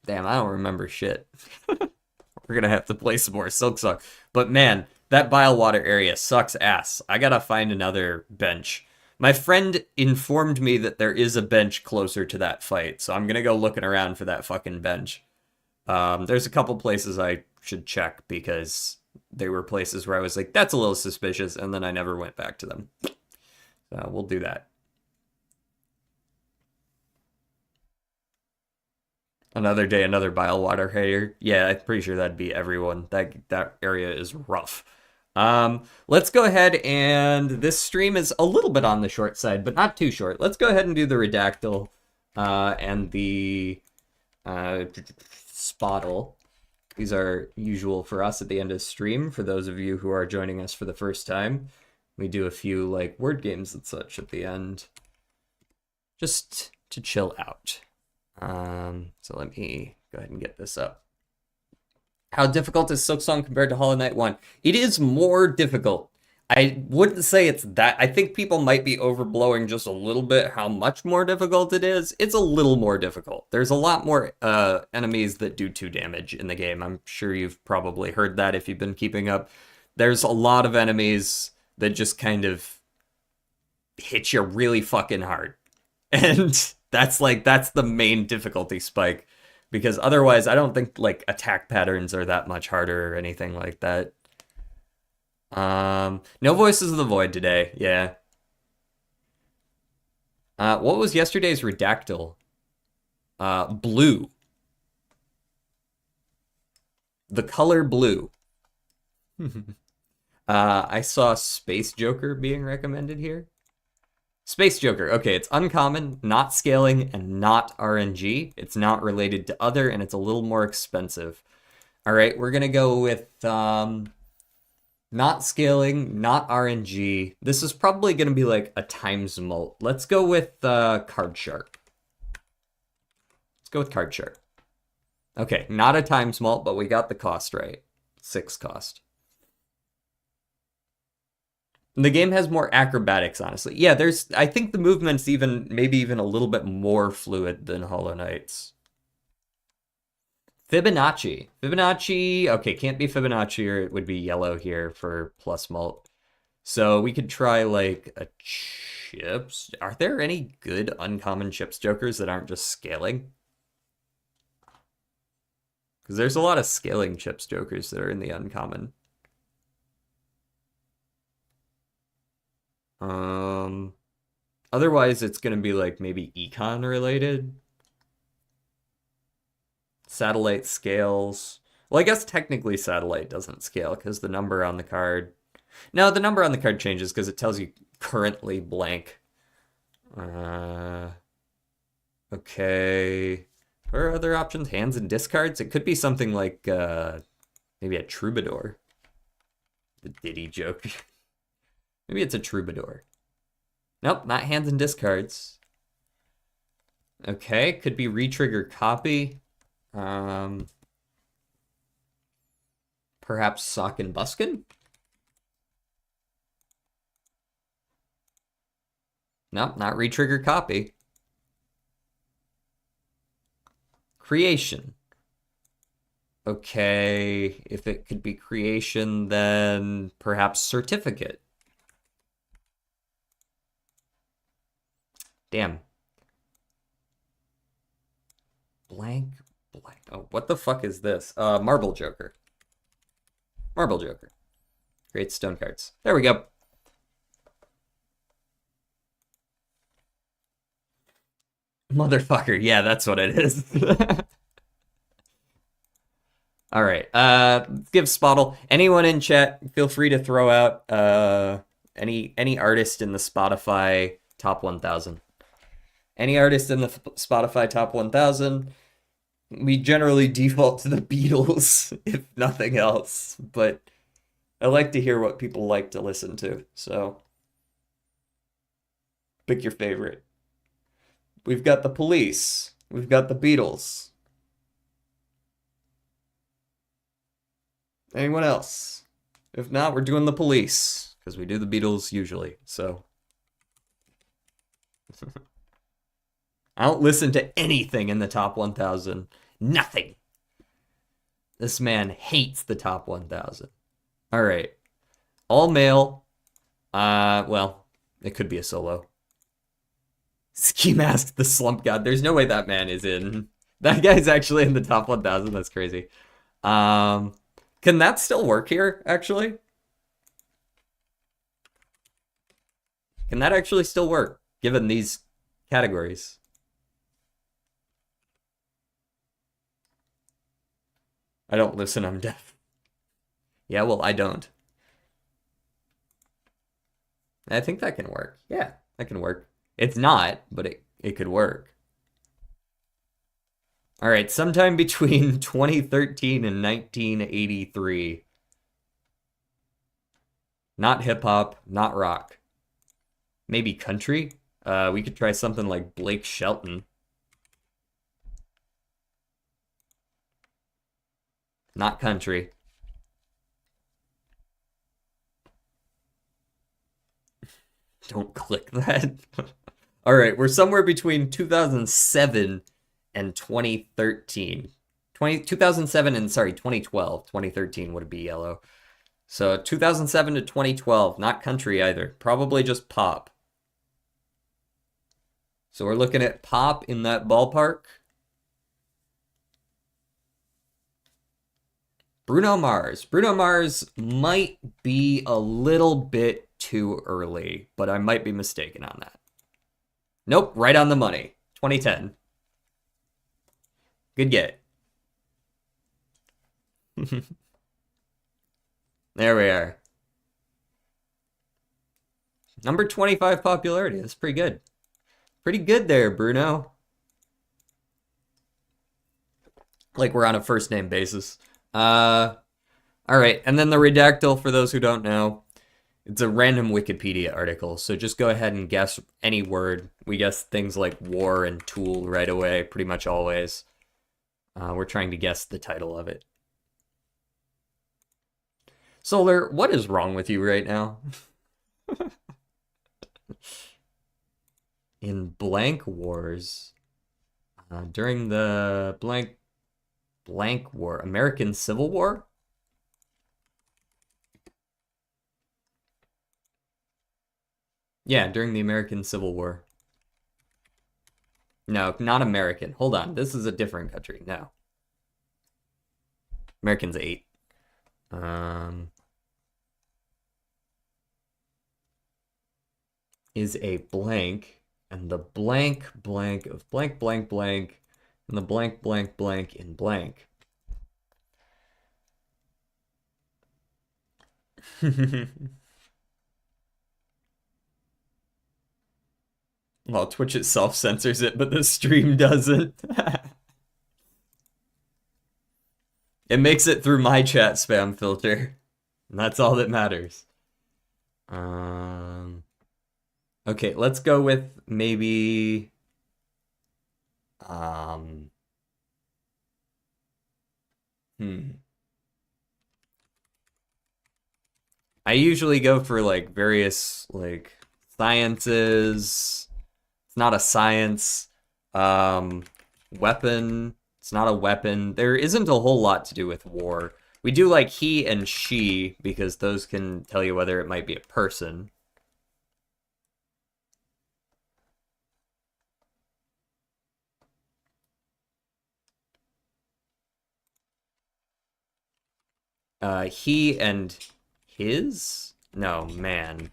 Damn, I don't remember shit. We're gonna have to play some more Silksong. But man, that Bilewater area sucks ass. I gotta find another bench. My friend informed me that there is a bench closer to that fight, so I'm gonna go looking around for that fucking bench. There's a couple places I should check because they were places where I was like, that's a little suspicious, and then I never went back to them. So we'll do that. Another day, another Bilewater hater. Yeah, I'm pretty sure that'd be everyone. That area is rough. Let's go ahead and this stream is a little bit on the short side, but not too short. Let's go ahead and do the Redactyl and the Spottle. These are usual for us at the end of the stream. For those of you who are joining us for the first time, we do a few like word games and such at the end, just to chill out. So let me go ahead and get this up. How difficult is Silksong compared to Hollow Knight 1? It is more difficult. I wouldn't say it's that. I think people might be overblowing just a little bit how much more difficult it is. It's a little more difficult. There's a lot more enemies that do 2 damage in the game. I'm sure you've probably heard that if you've been keeping up. There's a lot of enemies that just kind of hit you really fucking hard. And that's the main difficulty spike, because otherwise I don't think like attack patterns are that much harder or anything like that. No Voices of the Void today. Yeah. What was yesterday's Redactyl? Blue. The color blue. I saw Space Joker being recommended here. Space Joker, okay, it's uncommon, not scaling, and not RNG. It's not related to other, and it's a little more expensive. All right, we're gonna go with not scaling, not RNG. This is probably gonna be like a times mult. Let's go with card shark. Let's go with card shark. Okay, not a times mult, but we got the cost right. 6 cost. The game has more acrobatics, honestly. Yeah, I think the movement's maybe even a little bit more fluid than Hollow Knight's. Fibonacci. Fibonacci, okay, can't be Fibonacci or it would be yellow here for plus mult. So we could try like a chips. Are there any good uncommon chips jokers that aren't just scaling? Because there's a lot of scaling chips jokers that are in the uncommon. Otherwise it's gonna be like maybe econ related. Satellite scales. Well, I guess technically satellite doesn't scale because the number on the card. No, the number on the card changes because it tells you currently blank. Okay. What are other options? Hands and discards? It could be something like maybe a troubadour. The Diddy joke. Maybe it's a troubadour. Nope, not hands and discards. Okay, could be retrigger copy. Perhaps Sock and Buskin? Nope, not retrigger copy. Creation. Okay, if it could be creation, then perhaps certificate. Damn. Blank. Oh, what the fuck is this? Marble Joker. Marble Joker. Great stone cards. There we go. Motherfucker. Yeah, that's what it is. All right. Let's give Spottle. Anyone in chat, feel free to throw out any artist in the Spotify top 1,000. Any artist in the Spotify top 1,000. We generally default to the Beatles, if nothing else, but I like to hear what people like to listen to, so pick your favorite. We've got the Police. We've got the Beatles. Anyone else? If not, we're doing the Police, because we do the Beatles usually, so. I don't listen to anything in the top 1,000. Nothing. This man hates the top 1,000. All right. All male. Well, it could be a solo. Ski Mask, the Slump God. There's no way that man is in. That guy's actually in the top 1,000. That's crazy. Can that still work here, actually? Can that actually still work, given these categories? I don't listen, I'm deaf. Yeah, well, I don't. I think that can work. Yeah, that can work. It's not, but it could work. All right, sometime between 2013 and 1983. Not hip-hop, not rock. Maybe country? We could try something like Blake Shelton. Not country. Don't click that. All right, we're somewhere between 2007 and 2013. 2007 and, sorry, 2012. 2013 would be yellow. So 2007 to 2012, not country either. Probably just pop. So we're looking at pop in that ballpark. Bruno Mars. Bruno Mars might be a little bit too early, but I might be mistaken on that. Nope, right on the money. 2010. Good get. There we are. Number 25 popularity. That's pretty good. Pretty good there, Bruno. Like we're on a first name basis. Uh, all right, and then the redactyl, for those who don't know, it's a random Wikipedia article, so just go ahead and guess any word. We guess things like war and tool right away, pretty much always. We're trying to guess the title of it. Solar, what is wrong with you right now? In blank wars, during the blank war, American Civil War? Yeah, during the American Civil War. No, not American. Hold on. This is a different country. No. Americans 8. Is a blank, and the blank blank of blank blank blank, and the blank blank blank in blank. Well, Twitch itself censors it, but the stream doesn't. It makes it through my chat spam filter. And that's all that matters. Okay, let's go with maybe I usually go for like various like sciences. It's not a science. Weapon. It's not a weapon. There isn't a whole lot to do with war. We do like he and she because those can tell you whether it might be a person. He and his? No, man.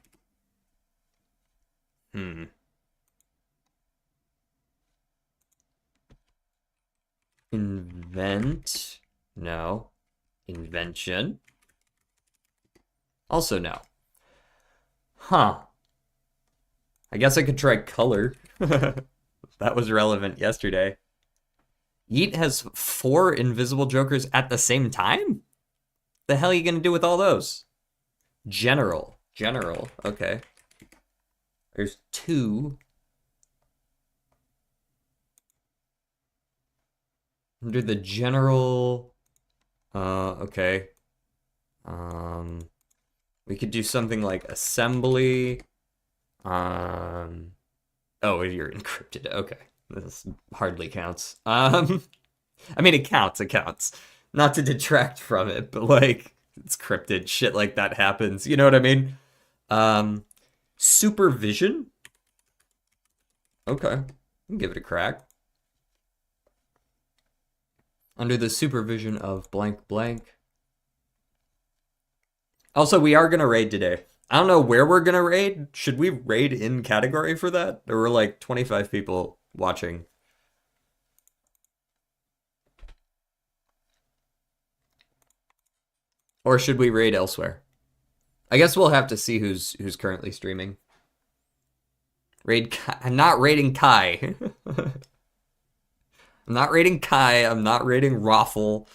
Invent? No. Invention? Also no. Huh. I guess I could try color. That was relevant yesterday. Yeet has 4 invisible jokers at the same time? The hell are you gonna do with all those? General. General. Okay. There's 2. Under the general... okay. We could do something like assembly. Oh, you're encrypted. Okay. This hardly counts. I mean, it counts. It counts. Not to detract from it, but like, it's cryptid. Shit like that happens. You know what I mean? Supervision? Okay. Give it a crack. Under the supervision of blank blank. Also, we are gonna raid today. I don't know where we're gonna raid. Should we raid in category for that? There were like 25 people watching. Or should we raid elsewhere? I guess we'll have to see who's currently streaming. Raid Kai. I'm not raiding Kai. I'm not raiding Kai. I'm not raiding Raffle.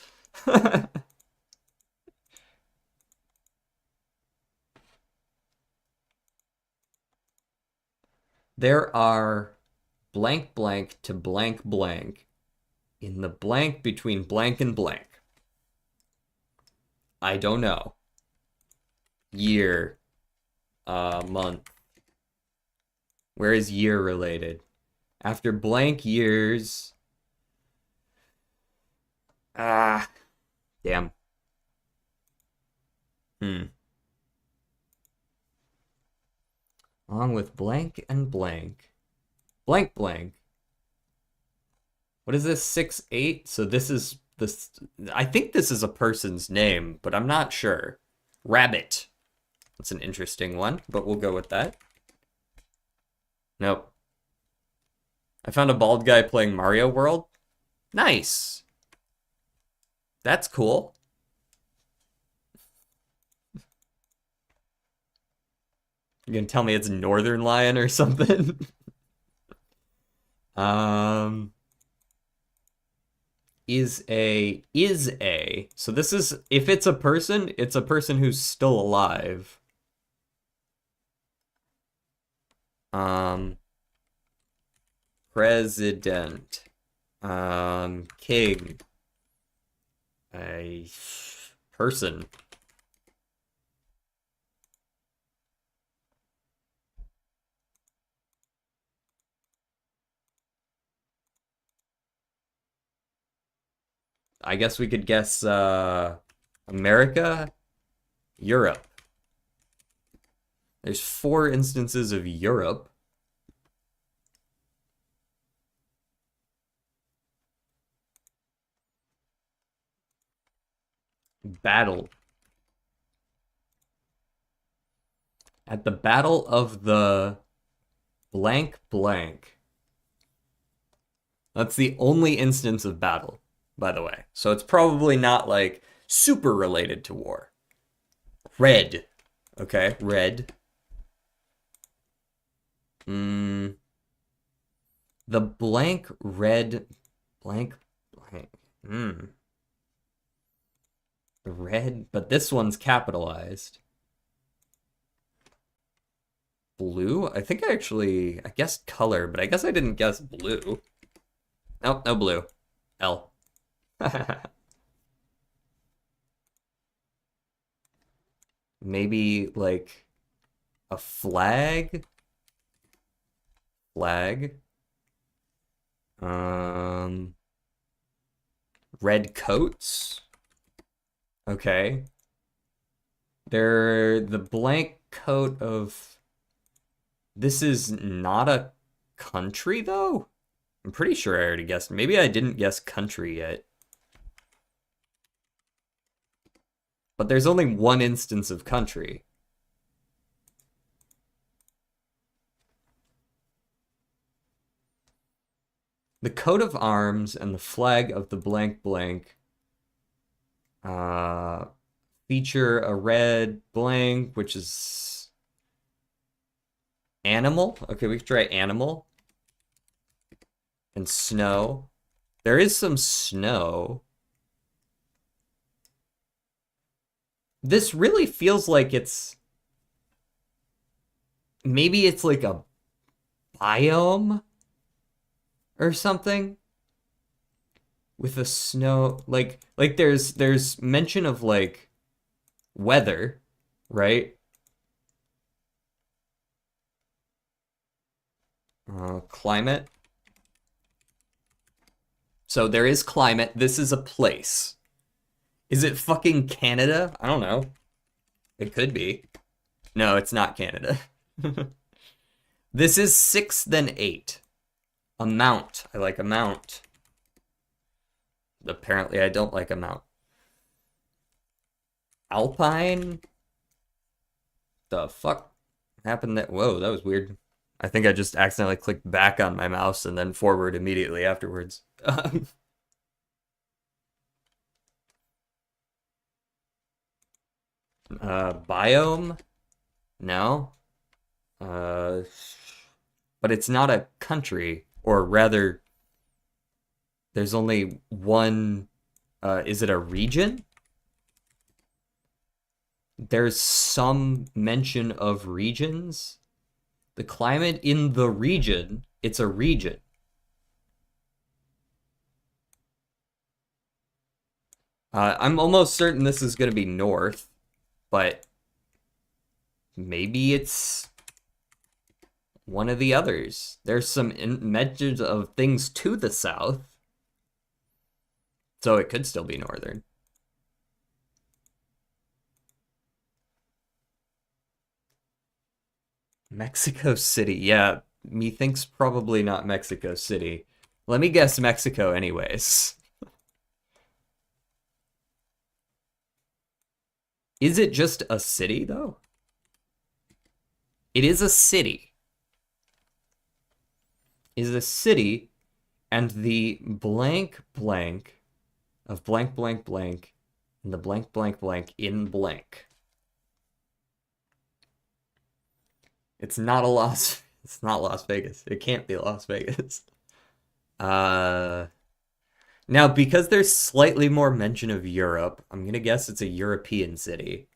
There are blank blank to blank blank in the blank between blank and blank. I don't know. Year. Month. Where is year related? After blank years. Ah. Damn. Along with blank and blank. Blank blank. What is this? 6-8? So this is this. I think this is a person's name, but I'm not sure. Rabbit. That's an interesting one, but we'll go with that. Nope. I found a bald guy playing Mario World. Nice. That's cool. You gonna tell me it's Northern Lion or something? is a. So this is, if it's a person who's still alive. Um, President. King. A person. I guess we could guess America, Europe. There's four instances of Europe. Battle. At the Battle of the blank blank. That's the only instance of battle, by the way. So it's probably not like super related to war. Red. Okay, red. The blank red blank blank. The red, but this one's capitalized. Blue? I think I guessed color, but I guess I didn't guess blue. Nope, no blue. L. Maybe like a flag? Flag. Red coats. Okay. They're the blank coat of. This is not a country, though? I'm pretty sure I already guessed. Maybe I didn't guess country yet. But there's only one instance of country. The coat of arms and the flag of the blank blank feature a red blank, which is animal. Okay, we can try animal. And snow. There is some snow. This really feels like maybe it's like a biome or something with the snow, like there's mention of like weather, right? Climate. So there is climate. This is a place. Is it fucking Canada? I don't know. It could be. No, it's not Canada. This is 6 then 8. Amount. I like amount. Apparently I don't like amount. Alpine? The fuck happened that? Whoa, that was weird. I think I just accidentally clicked back on my mouse and then forward immediately afterwards. Biome? No. But it's not a country, or rather, there's only one. Is it a region? There's some mention of regions. The climate in the region, it's a region. I'm almost certain this is going to be north, but maybe it's one of the others. There's some mentions of things to the south, so it could still be northern. Mexico City. Yeah, methinks probably not Mexico City. Let me guess Mexico anyways. Is it just a city, though? It is a city. It is a city, and the blank blank of blank blank blank and the blank blank blank in blank. It's not it's not Las Vegas. It can't be Las Vegas. Now, because there's slightly more mention of Europe, I'm gonna guess it's a European city.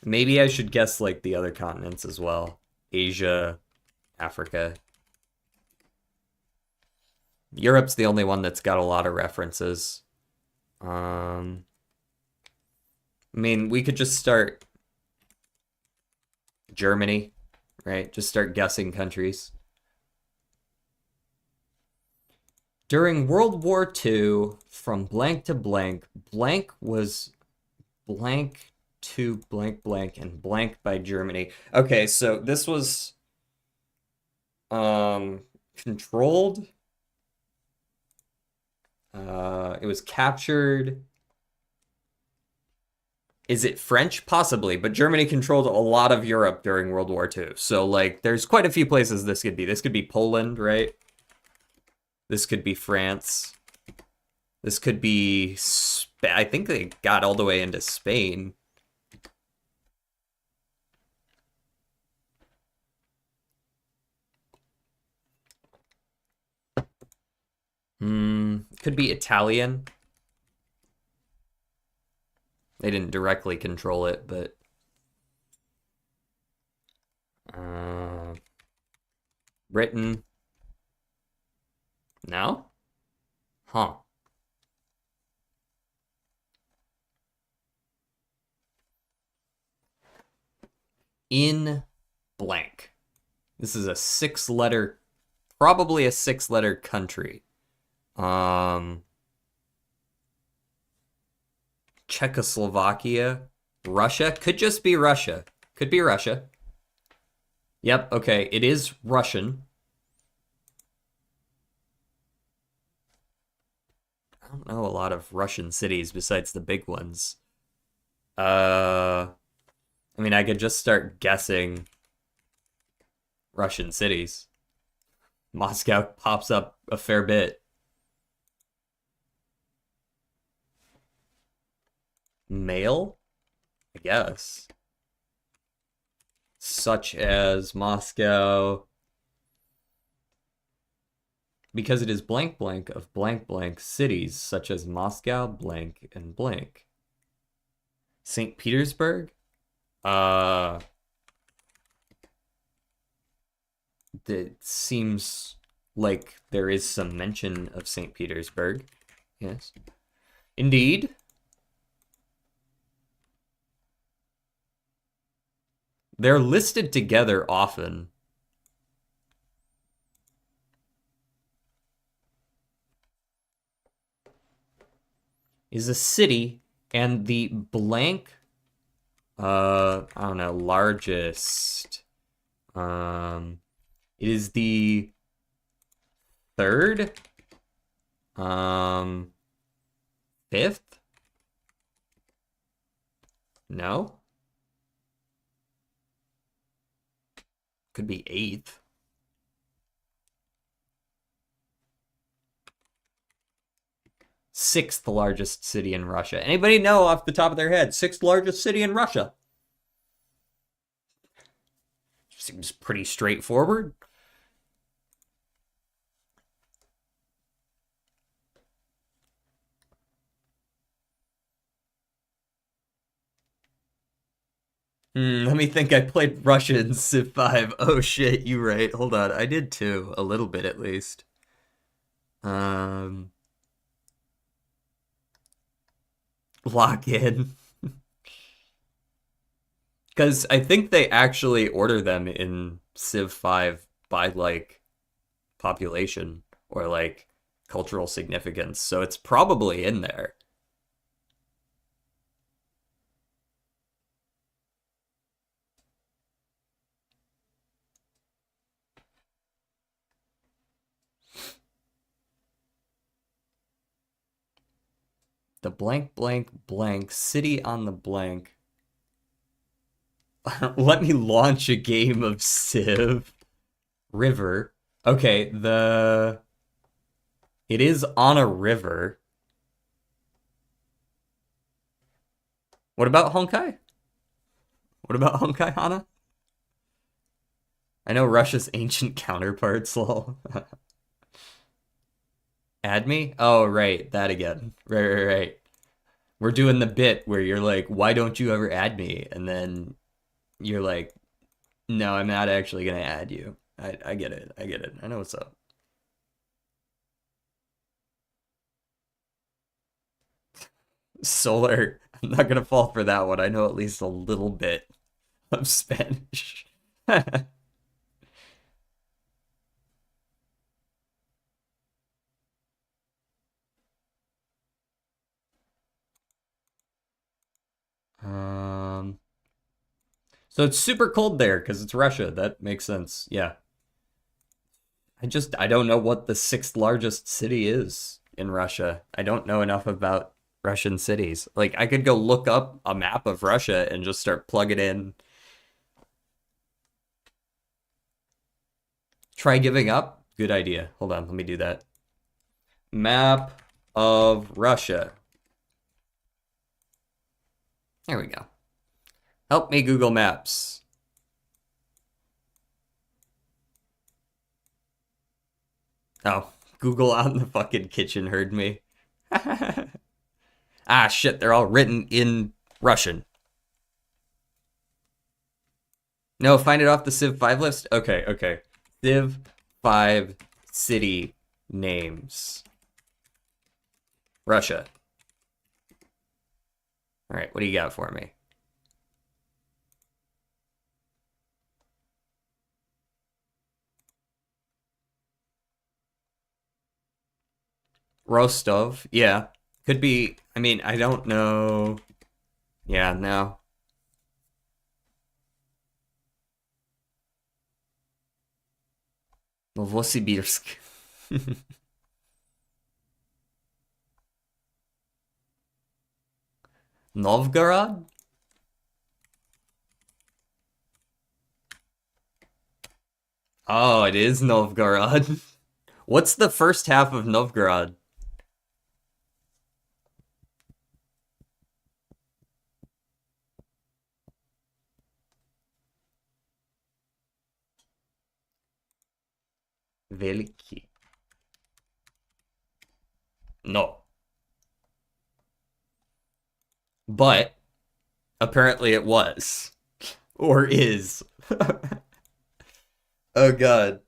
Maybe I should guess like the other continents as well. Asia, Africa. Europe's the only one that's got a lot of references. Um, I mean, we could just start Germany, right? Just start guessing countries. During World War II, from blank to blank, blank was blank to blank blank and blank by Germany. Okay, so this was controlled. It was captured. Is it French? Possibly, but Germany controlled a lot of Europe during World War II. So like there's quite a few places this could be. This could be Poland, right? This could be France. This could be I think they got all the way into Spain. Could be Italian. They didn't directly control it, but Britain. No? Huh. In blank. This is a 6-letter, probably a 6-letter country. Czechoslovakia, Russia, could just be Russia. Could be Russia. Yep, okay, it is Russian. I don't know a lot of Russian cities besides the big ones. I mean, I could just start guessing Russian cities. Moscow pops up a fair bit. Male? I guess. Such as Moscow. Because it is blank blank of blank blank cities, such as Moscow, blank, and blank. St. Petersburg? It seems like there is some mention of St. Petersburg. Yes. Indeed. They're listed together often. Is a city and the blank I don't know, largest. It is the third, fifth? No? Could be eighth. Sixth largest city in Russia. Anybody know off the top of their head? Sixth largest city in Russia. Seems pretty straightforward. Let me think. I played Russia in Civ 5. Oh shit, you right. Hold on. I did too. A little bit at least. Lock in. Because I think they actually order them in Civ 5 by like population or like cultural significance. So it's probably in there. The blank, blank, blank, city on the blank. Let me launch a game of Civ. River. Okay, it is on a river. What about Honkai? What about Honkai, Hana? I know Russia's ancient counterparts, lol. Add me? Oh, right, that again. Right. We're doing the bit where you're like, why don't you ever add me? And then you're like, no, I'm not actually gonna add you. I get it. I get it. I know what's up. Solar. I'm not gonna fall for that one. I know at least a little bit of Spanish. um, so it's super cold there because it's Russia. That makes sense. Yeah. I don't know what the sixth largest city is in Russia. I don't know enough about Russian cities. Like I could go look up a map of Russia and just start plugging in. Try giving up? Good idea. Hold on, let me do that. Map of Russia. There we go. Help me, Google Maps. Oh, Google out in the fucking kitchen heard me. Ah, shit, they're all written in Russian. No, find it off the Civ 5 list? Okay. Civ 5 city names. Russia. All right, what do you got for me? Rostov. Yeah. Could be. I mean, I don't know. Yeah, no. Novosibirsk. Novgorod? Oh, it is Novgorod. What's the first half of Novgorod? Veliki. No. But apparently it was. Or is. Oh god.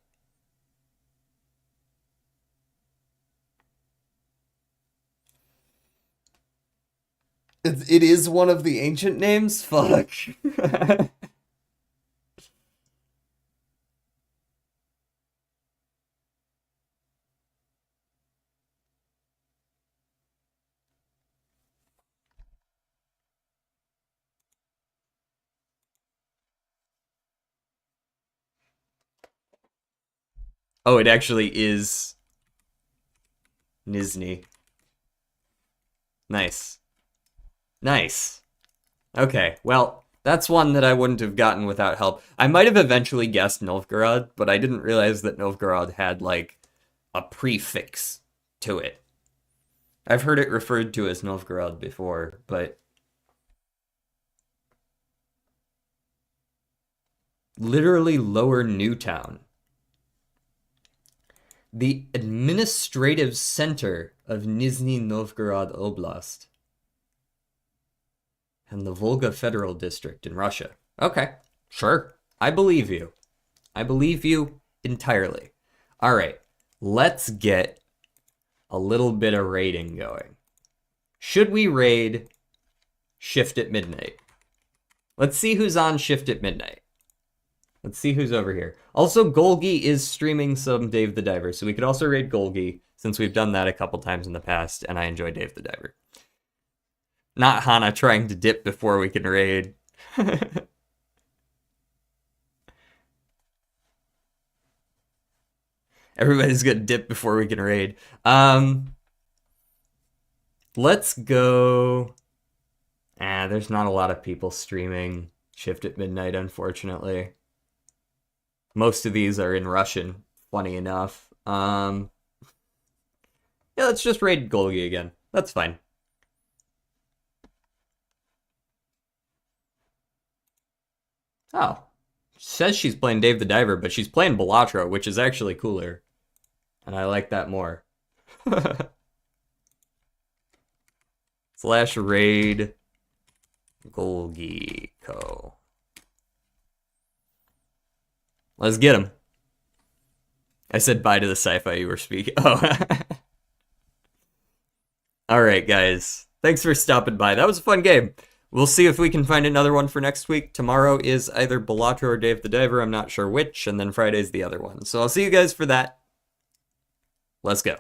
It is one of the ancient names? Fuck. Oh, it actually is Nizhny. Nice. Nice. Okay, well, that's one that I wouldn't have gotten without help. I might have eventually guessed Novgorod, but I didn't realize that Novgorod had, like, a prefix to it. I've heard it referred to as Novgorod before, but literally Lower Newtown. The administrative center of Nizhny Novgorod Oblast and the Volga Federal District in Russia. Okay, sure. I believe you. I believe you entirely. All right, let's get a little bit of raiding going. Should we raid Shift at Midnight? Let's see who's on Shift at Midnight. Let's see who's over here. Also, Golgi is streaming some Dave the Diver, so we could also raid Golgi, since we've done that a couple times in the past, and I enjoy Dave the Diver. Not Hana trying to dip before we can raid. Everybody's gonna dip before we can raid. Let's go. There's not a lot of people streaming Shift at Midnight, unfortunately. Most of these are in Russian, funny enough. Yeah, let's just raid Golgi again. That's fine. Oh, says she's playing Dave the Diver, but she's playing Balatro, which is actually cooler. And I like that more. Slash raid Golgi Co. Let's get him. I said bye to the sci-fi you were speaking. Oh. Alright, guys. Thanks for stopping by. That was a fun game. We'll see if we can find another one for next week. Tomorrow is either Balatro or Dave the Diver. I'm not sure which. And then Friday's the other one. So I'll see you guys for that. Let's go.